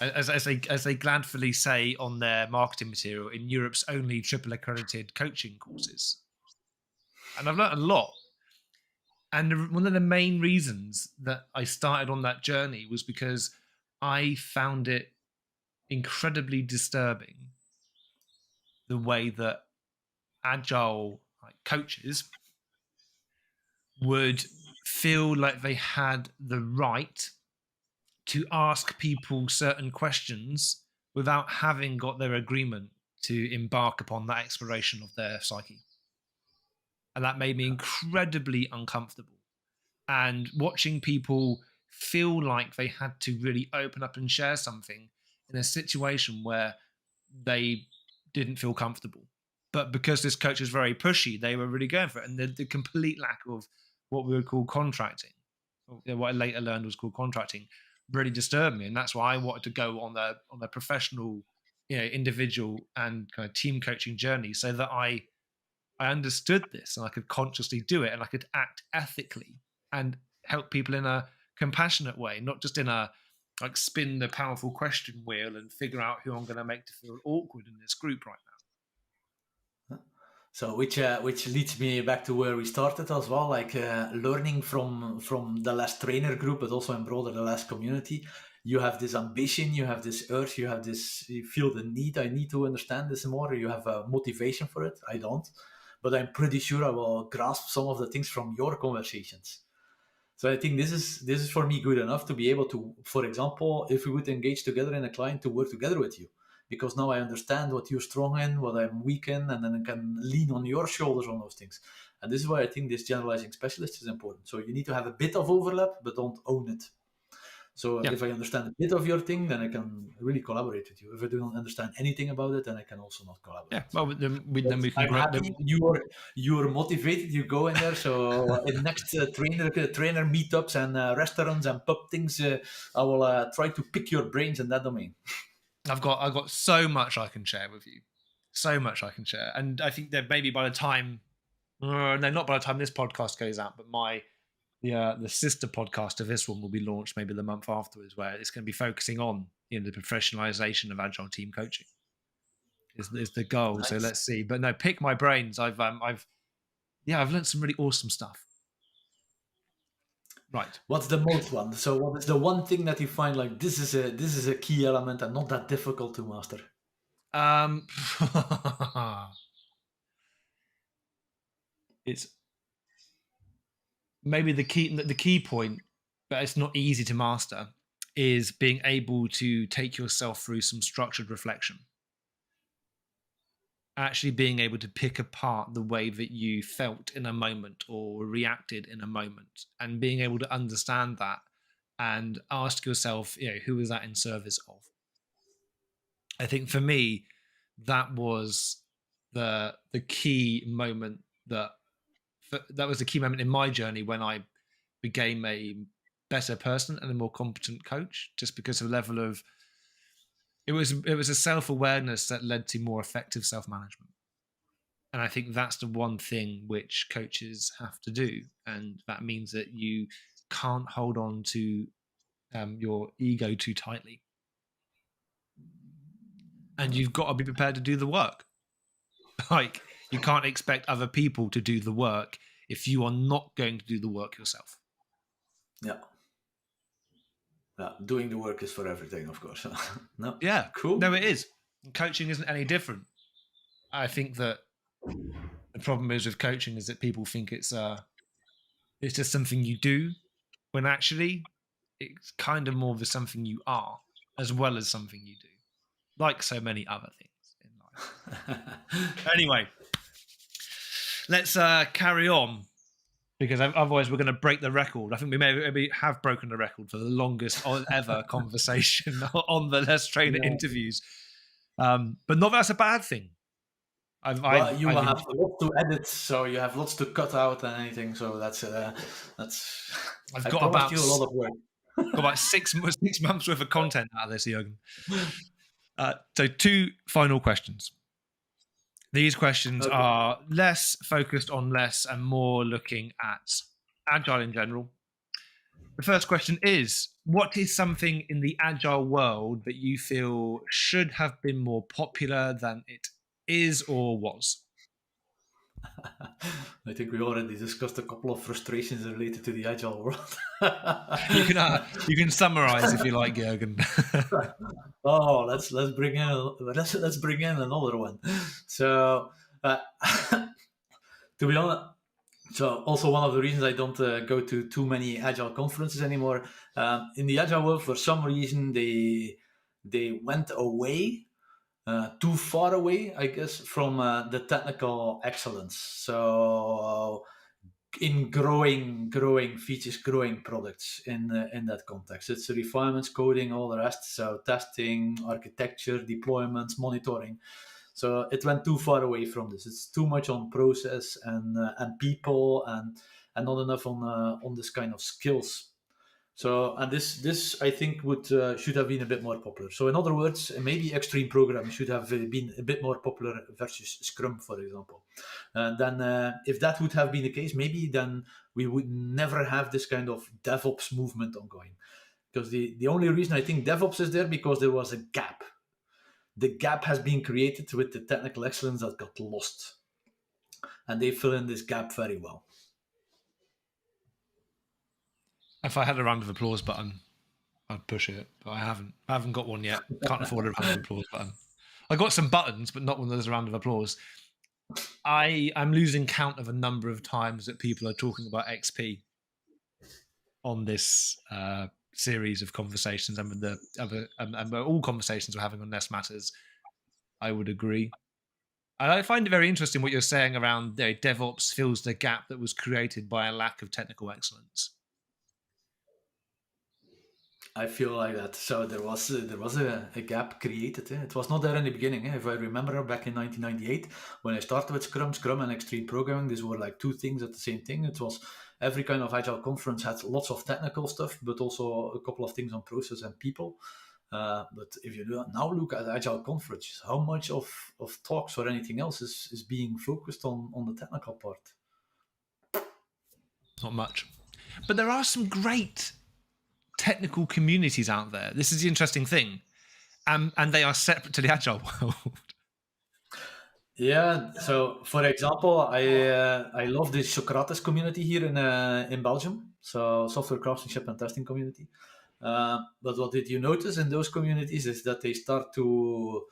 S1: as they gladfully say on their marketing material, in Europe's only triple accredited coaching courses. And I've learned a lot. And one of the main reasons that I started on that journey was because I found it incredibly disturbing the way that agile coaches would feel like they had the right to ask people certain questions without having got their agreement to embark upon that exploration of their psyche. And that made me incredibly uncomfortable. And watching people feel like they had to really open up and share something in a situation where they didn't feel comfortable. But because this coach was very pushy, they were really going for it. And the complete lack of what we would call contracting, what I later learned was called contracting, really disturbed me. And that's why I wanted to go on the professional, individual and kind of team coaching journey, so that I understood this and I could consciously do it and I could act ethically and help people in a compassionate way, not just in a spin the powerful question wheel and figure out who I'm going to make to feel awkward in this group right now.
S2: So which leads me back to where we started as well, like learning from the LeSS trainer group, but also in broader the LeSS community. You have this ambition, you have this urge, you feel the need. I need to understand this more. You have a motivation for it. I don't, but I'm pretty sure I will grasp some of the things from your conversations. So I think this is for me good enough to be able to, for example, if we would engage together in a client, to work together with you. Because now I understand what you're strong in, what I'm weak in, and then I can lean on your shoulders on those things. And this is why I think this generalizing specialist is important. So you need to have a bit of overlap, but don't own it. So
S1: Yeah.
S2: if I understand a bit of your thing, then I can really collaborate with you. If I do not understand anything about it, then I can also not collaborate.
S1: Yeah. Well, then we can
S2: I'm
S1: grow.
S2: happy you're motivated. You go in there. So in next trainer meetups and restaurants and pub things, I will try to pick your brains in that domain.
S1: I've got so much I can share with you, so much I can share, and I think that maybe by the time, no, not by the time this podcast goes out, but the sister podcast of this one will be launched maybe the month afterwards, where it's going to be focusing on the professionalization of agile team coaching. Is the goal.
S2: Nice.
S1: So let's see. But no, pick my brains. I've learned some really awesome stuff. Right.
S2: What's the most one? So what is the one thing that you find like this is a key element and not that difficult to master?
S1: It's maybe the key point, but it's not easy to master, is being able to take yourself through some structured reflection. Actually being able to pick apart the way that you felt in a moment or reacted in a moment, and being able to understand that and ask yourself, who is that in service of? I think for me, that was the key moment that was the key moment in my journey when I became a better person and a more competent coach, just because of the level of it was a self-awareness that led to more effective self-management. And I think that's the one thing which coaches have to do. And that means that you can't hold on to your ego too tightly. And you've got to be prepared to do the work. Like, you can't expect other people to do the work if you are not going to do the work yourself.
S2: Yeah. Doing the work is for everything, of course. No.
S1: Yeah.
S2: Cool.
S1: No, it is. Coaching isn't any different. I think that the problem is with coaching is that people think it's just something you do, when actually it's kind of more of something you are, as well as something you do, like so many other things in life. Anyway, let's carry on, because otherwise we're going to break the record. I think we maybe have broken the record for the longest ever conversation on the LeSS Trainer interviews. But not that's a bad thing.
S2: You will have lots to edit, so you have lots to cut out and anything. So that's.
S1: I've got about
S2: you a lot of work.
S1: Got about 6 months worth of content out of this, Jurgen. So 2 final questions. These questions are less focused on LeSS and more looking at Agile in general. The first question is, what is something in the Agile world that you feel should have been more popular than it is or was?
S2: I think we already discussed a couple of frustrations related to the Agile world.
S1: You can summarize if you like, Jurgen.
S2: Oh, let's bring in another one. So, to be honest, so also one of the reasons I don't go to too many Agile conferences anymore. In the Agile world, for some reason, they went away. Too far away, I guess, from the technical excellence. So in growing features, growing products in that context, it's refinements, coding, all the rest. So testing, architecture, deployments, monitoring. So it went too far away from this. It's too much on process and people and not enough on this kind of skills. So, and this I think should have been a bit more popular. So, in other words, maybe extreme programming should have been a bit more popular versus Scrum, for example. And then, if that would have been the case, maybe then we would never have this kind of DevOps movement ongoing. Because the only reason I think DevOps is there because there was a gap. The gap has been created with the technical excellence that got lost, and they fill in this gap very well.
S1: If I had a round of applause button, I'd push it, but I haven't. I haven't got one yet. Can't afford a round of applause button. I got some buttons, but not one of those round of applause. I'm losing count of a number of times that people are talking about XP on this series of conversations, and with the other, and all conversations we're having on LeSS Matters. I would agree. And I find it very interesting what you're saying around DevOps fills the gap that was created by a lack of technical excellence.
S2: I feel like that. So there was a gap created. It was not there in the beginning. If I remember back in 1998, when I started with Scrum and Extreme Programming, these were like two things at the same thing. It was every kind of Agile conference had lots of technical stuff, but also a couple of things on process and people. But if you now look at Agile conferences, how much of talks or anything else is being focused on the technical part?
S1: Not much. But there are some great technical communities out there. This is the interesting thing. And they are separate to the Agile world.
S2: Yeah. So, for example, I love the Socrates community here in Belgium. So, software craftsmanship and testing community. But what did you notice in those communities is that they start to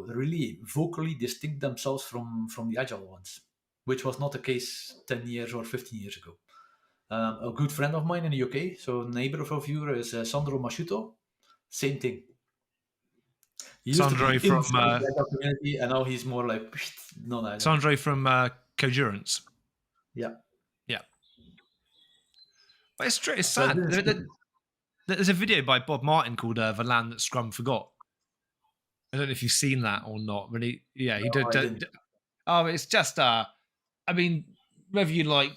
S2: really vocally distinct themselves from the Agile ones, which was not the case 10 years or 15 years ago. A good friend of mine in the UK, so a neighbor of yours, is Sandro Masciuto. Same thing. He used to be
S1: Sandro from
S2: inside the Agile community, and now he's more like non-Agile.
S1: Sandro from Coherence.
S2: Yeah.
S1: Yeah. But it's true. It's
S2: So
S1: sad. There's a video by Bob Martin called "The Land That Scrum Forgot." I don't know if you've seen that or not. But he did. Oh, it's just I mean, whether you like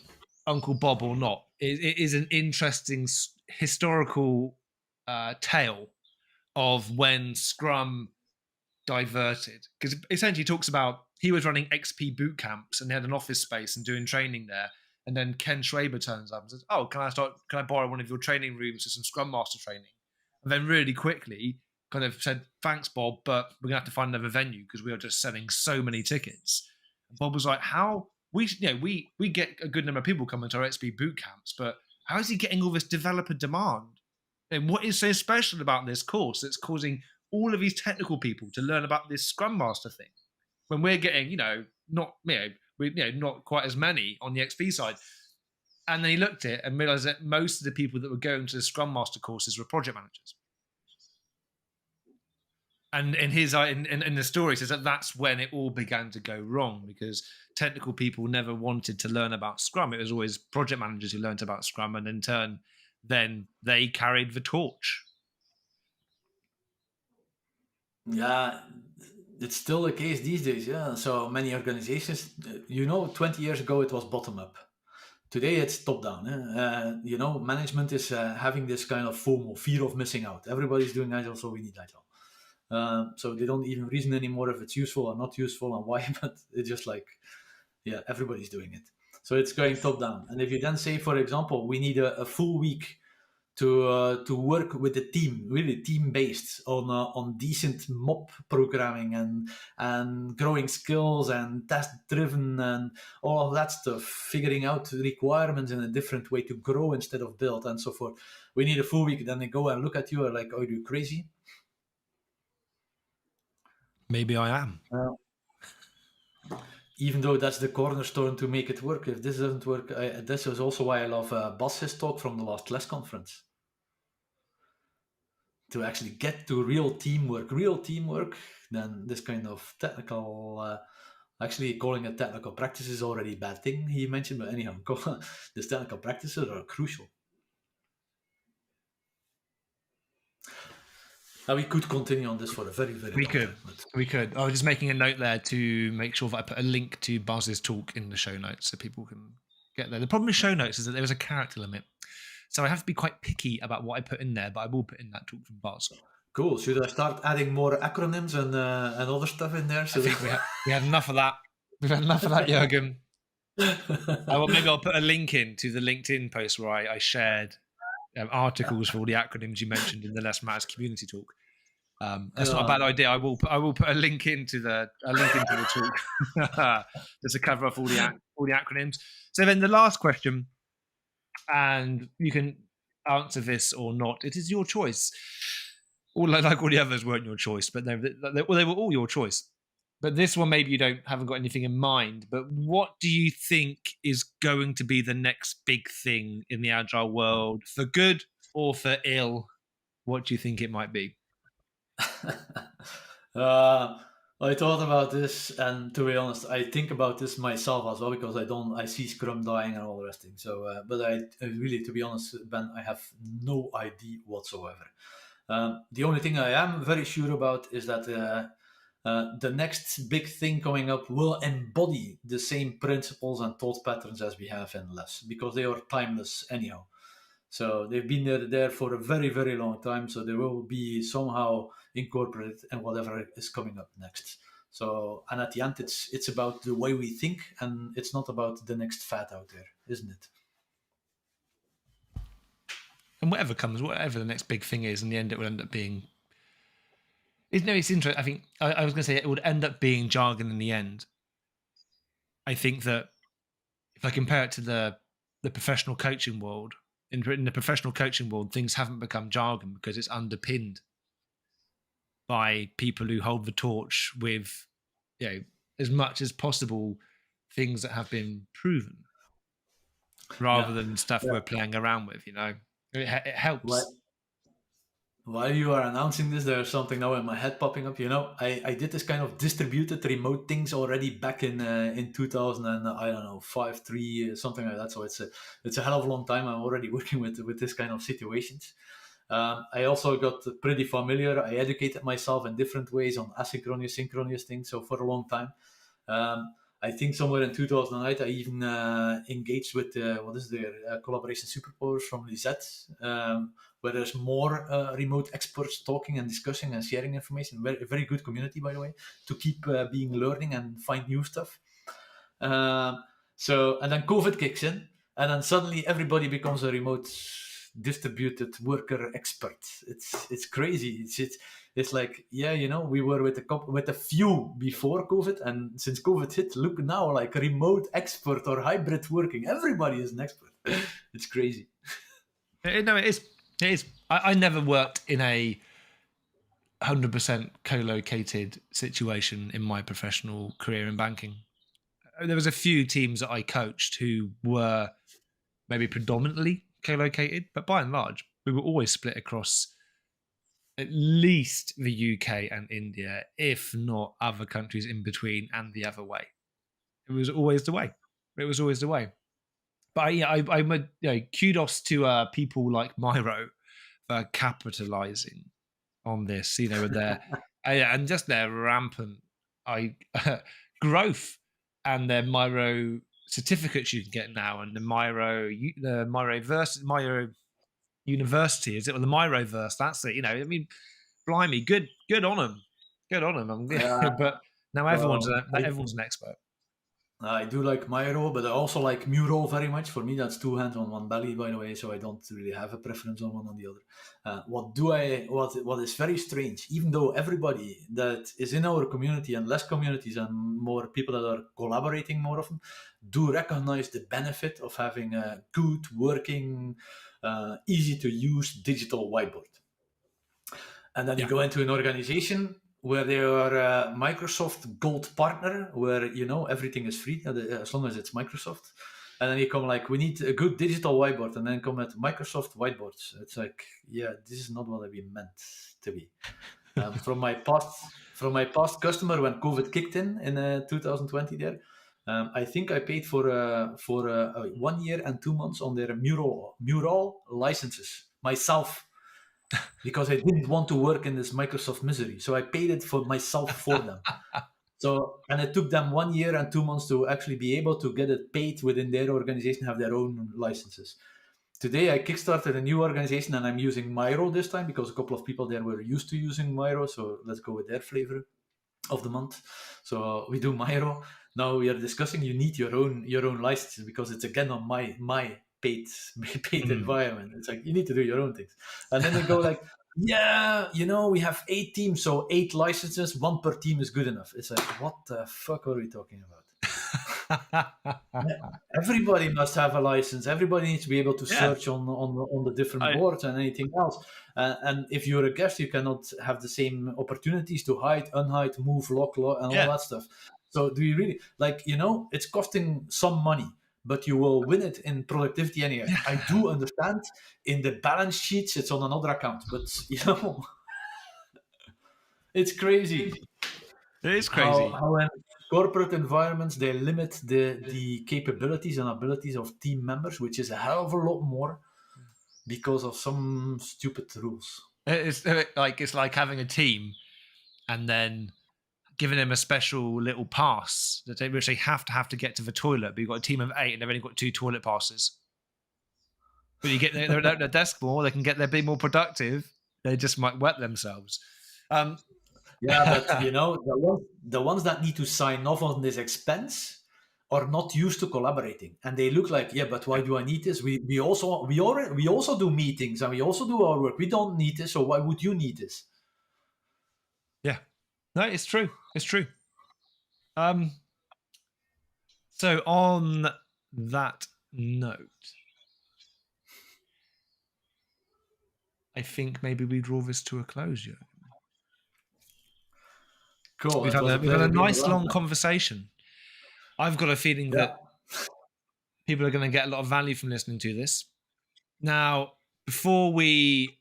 S1: Uncle Bob or not, it is an interesting historical tale of when Scrum diverted, because essentially he talks about he was running XP boot camps and they had an office space and doing training there, and then Ken Schwaber turns up and says, "Oh, can I borrow one of your training rooms for some Scrum Master training?" And then really quickly kind of said, "Thanks, Bob, but we're gonna have to find another venue because we are just selling so many tickets." And Bob was like, "How we get a good number of people coming to our XP boot camps, but how is he getting all this developer demand? And what is so special about this course that's causing all of these technical people to learn about this Scrum Master thing when we're getting, not quite as many on the XP side?" And then he looked at it and realized that most of the people that were going to the Scrum Master courses were project managers. And in the story, he says that that's when it all began to go wrong, because technical people never wanted to learn about Scrum. It was always project managers who learned about Scrum, and in turn, then they carried the torch.
S2: Yeah, it's still the case these days. Yeah, so many organizations, 20 years ago it was bottom up. Today it's top down. Management is having this kind of FOMO, fear of missing out. Everybody's doing Agile, so we need Agile. So they don't even reason anymore if it's useful or not useful and why, but it's just like, yeah, everybody's doing it. So it's going top down. And if you then say, for example, we need a full week to work with the team, really team based on decent mob programming and growing skills and test driven and all of that stuff, figuring out requirements in a different way to grow instead of build and so forth. We need a full week. Then they go and look at you and like, "Are you crazy?"
S1: Maybe I am.
S2: Even though that's the cornerstone to make it work. If this doesn't work, this is also why I love Bas's talk from the last LeSS conference. To actually get to real teamwork, then this kind of technical, actually calling it technical practice is already a bad thing he mentioned, but anyhow, these technical practices are crucial. Now we could continue on this for a very, very long time.
S1: We could. I was just making a note there to make sure that I put a link to Buzz's talk in the show notes so people can get there. The problem with show notes is that there is a character limit. So I have to be quite picky about what I put in there, but I will put in that talk from Buzz.
S2: Cool. Should I start adding more acronyms and other stuff in there?
S1: So I think we had enough of that. We've had enough of that, Jurgen. Maybe I'll put a link in to the LinkedIn post where I shared articles for all the acronyms you mentioned in the Less Matters community talk. That's not a bad idea. I will put a link into the talk just to cover off all the acronyms. So then the last question, and you can answer this or not. It is your choice. All like all the others weren't your choice, but they were all your choice. But this one, maybe you haven't got anything in mind. But what do you think is going to be the next big thing in the Agile world, for good or for ill? What do you think it might be?
S2: I thought about this, and to be honest, I think about this myself as well because I see Scrum dying and all the rest of things. So, but I really, to be honest, Ben, I have no idea whatsoever. The only thing I am very sure about is that the next big thing coming up will embody the same principles and thought patterns as we have in LeSS because they are timeless anyhow. So they've been there for a very, very long time. So they will be somehow incorporated in whatever is coming up next. So, and at the end, it's about the way we think, and it's not about the next fad out there, isn't it?
S1: And whatever the next big thing is, in the end, it will end up being. It's interesting. I think I was going to say it would end up being jargon in the end. I think that if I compare it to the professional coaching world, in the professional coaching world, things haven't become jargon because it's underpinned by people who hold the torch with, as much as possible things that have been proven, rather than stuff we're playing around with. It helps.
S2: While you are announcing this, there's something now in my head popping up. I did this kind of distributed remote things already back in 2000 and I don't know 5, 3, something like that. So it's a hell of a long time. I'm already working with this kind of situations. I also got pretty familiar. I educated myself in different ways on asynchronous, synchronous things. So for a long time. I think somewhere in 2008, I even engaged with collaboration superpowers from LeSS, where there's more remote experts talking and discussing and sharing information. Very, very good community, by the way, to keep being learning and find new stuff. And then COVID kicks in, and then suddenly everybody becomes a remote distributed worker expert. It's crazy. It's like, we were with a few before COVID, and since COVID hit, look now, like remote expert or hybrid working, everybody is an expert. It's crazy.
S1: No, it is. It is. I never worked in a 100% co-located situation in my professional career in banking. There was a few teams that I coached who were maybe predominantly co-located, but by and large, we were always split across at least the UK and India, if not other countries in between and the other way. It was always the way. But kudos to people like Miro for capitalizing on this, with their and just their rampant growth and their Miro certificates you can get now, and the Miro University, is it? Or the Miroverse? That's it. Blimey, good on them. Good on them. But now everyone's an expert.
S2: I do like Miro, but I also like Muro very much. For me, that's 2 hands on one belly, by the way, so I don't really have a preference on one or the other. What is very strange, even though everybody that is in our community and less communities and more people that are collaborating more often do recognize the benefit of having a good working, easy to use digital whiteboard. And then you go into an organization where they are a Microsoft Gold partner, where everything is free as long as it's Microsoft. And then you come like, we need a good digital whiteboard, and then come at Microsoft whiteboards. It's like, this is not what we meant to be. From my past customer, when COVID kicked in 2020, there, I think I paid for 1 year and 2 months on their Mural licenses myself. Because I didn't want to work in this Microsoft misery. So I paid it for myself for them. And it took them 1 year and 2 months to actually be able to get it paid within their organization, have their own licenses. Today I kickstarted a new organization and I'm using Miro this time because a couple of people there were used to using Miro. So let's go with their flavor of the month. So we do Miro. Now we are discussing you need your own licenses because it's again on my paid environment. It's like you need to do your own things. And then they go like, we have 8 teams, so 8 licenses, 1 per team is good enough. It's like, what the fuck are we talking about? Everybody must have a license. Everybody needs to be able to search on the different boards and anything else. And if you're a guest, you cannot have the same opportunities to hide, unhide, move, lock, and all that stuff. So do you really it's costing some money, but you will win it in productivity anyway. I do understand in the balance sheets, it's on another account, but it's crazy.
S1: It is crazy.
S2: How in corporate environments they limit the capabilities and abilities of team members, which is a hell of a lot more because of some stupid rules.
S1: It's like having a team and then giving them a special little pass which they have to get to the toilet. But you've got a team of 8 and they've only got 2 toilet passes. But you get they're at their desk more, they can be more productive. They just might wet themselves.
S2: Yeah, but the ones that need to sign off on this expense are not used to collaborating, and they look like, yeah, but why do I need this? We also do meetings and we also do our work. We don't need this, so why would you need this?
S1: Yeah, no, it's true. It's true. So on that note, I think maybe we draw this to a close, Jurgen.
S2: Cool.
S1: We've had a nice long conversation. I've got a feeling that people are going to get a lot of value from listening to this. Now, before we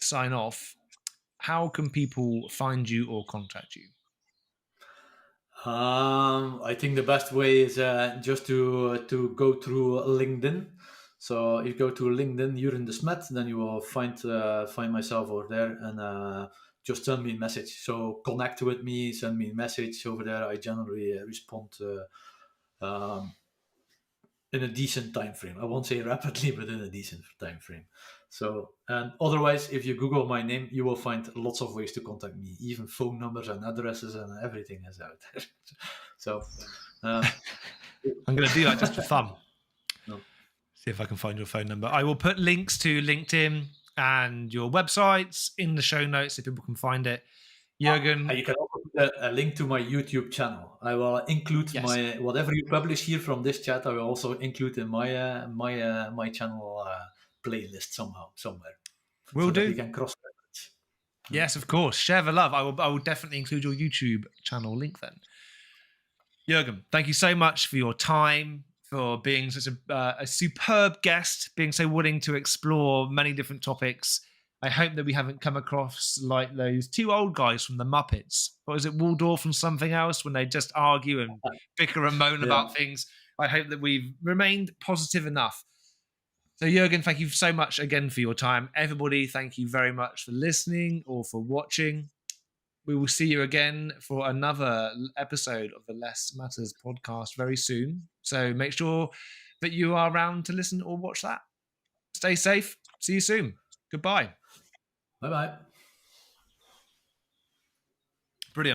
S1: sign off, how can people find you or contact you?
S2: I think the best way is just to go through LinkedIn. So if you go to LinkedIn, Jurgen de Smet, then you will find myself over there, and just send me a message. So connect with me, send me a message over there. I generally respond in a decent time frame. I won't say rapidly, but in a decent time frame. So, and otherwise, if you Google my name, you will find lots of ways to contact me. Even phone numbers and addresses and everything is out there. So,
S1: I'm going to do that just for fun.
S2: No.
S1: See if I can find your phone number. I will put links to LinkedIn and your websites in the show notes so people can find it. Jurgen,
S2: you can also put a link to my YouTube channel. I will include my whatever you publish here from this chat. I will also include in my my channel playlist somewhere.
S1: Will do.
S2: You can cross reference.
S1: Yes, of course. Share the love. I will definitely include your YouTube channel link then. Jurgen, thank you so much for your time, for being such a superb guest, being so willing to explore many different topics. I hope that we haven't come across like those 2 old guys from the Muppets. Or is it Waldorf and something else when they just argue and bicker and moan about things? I hope that we've remained positive enough. So Jurgen, thank you so much again for your time. Everybody, thank you very much for listening or for watching. We will see you again for another episode of the Less Matters podcast very soon. So make sure that you are around to listen or watch that. Stay safe. See you soon. Goodbye.
S2: Bye-bye.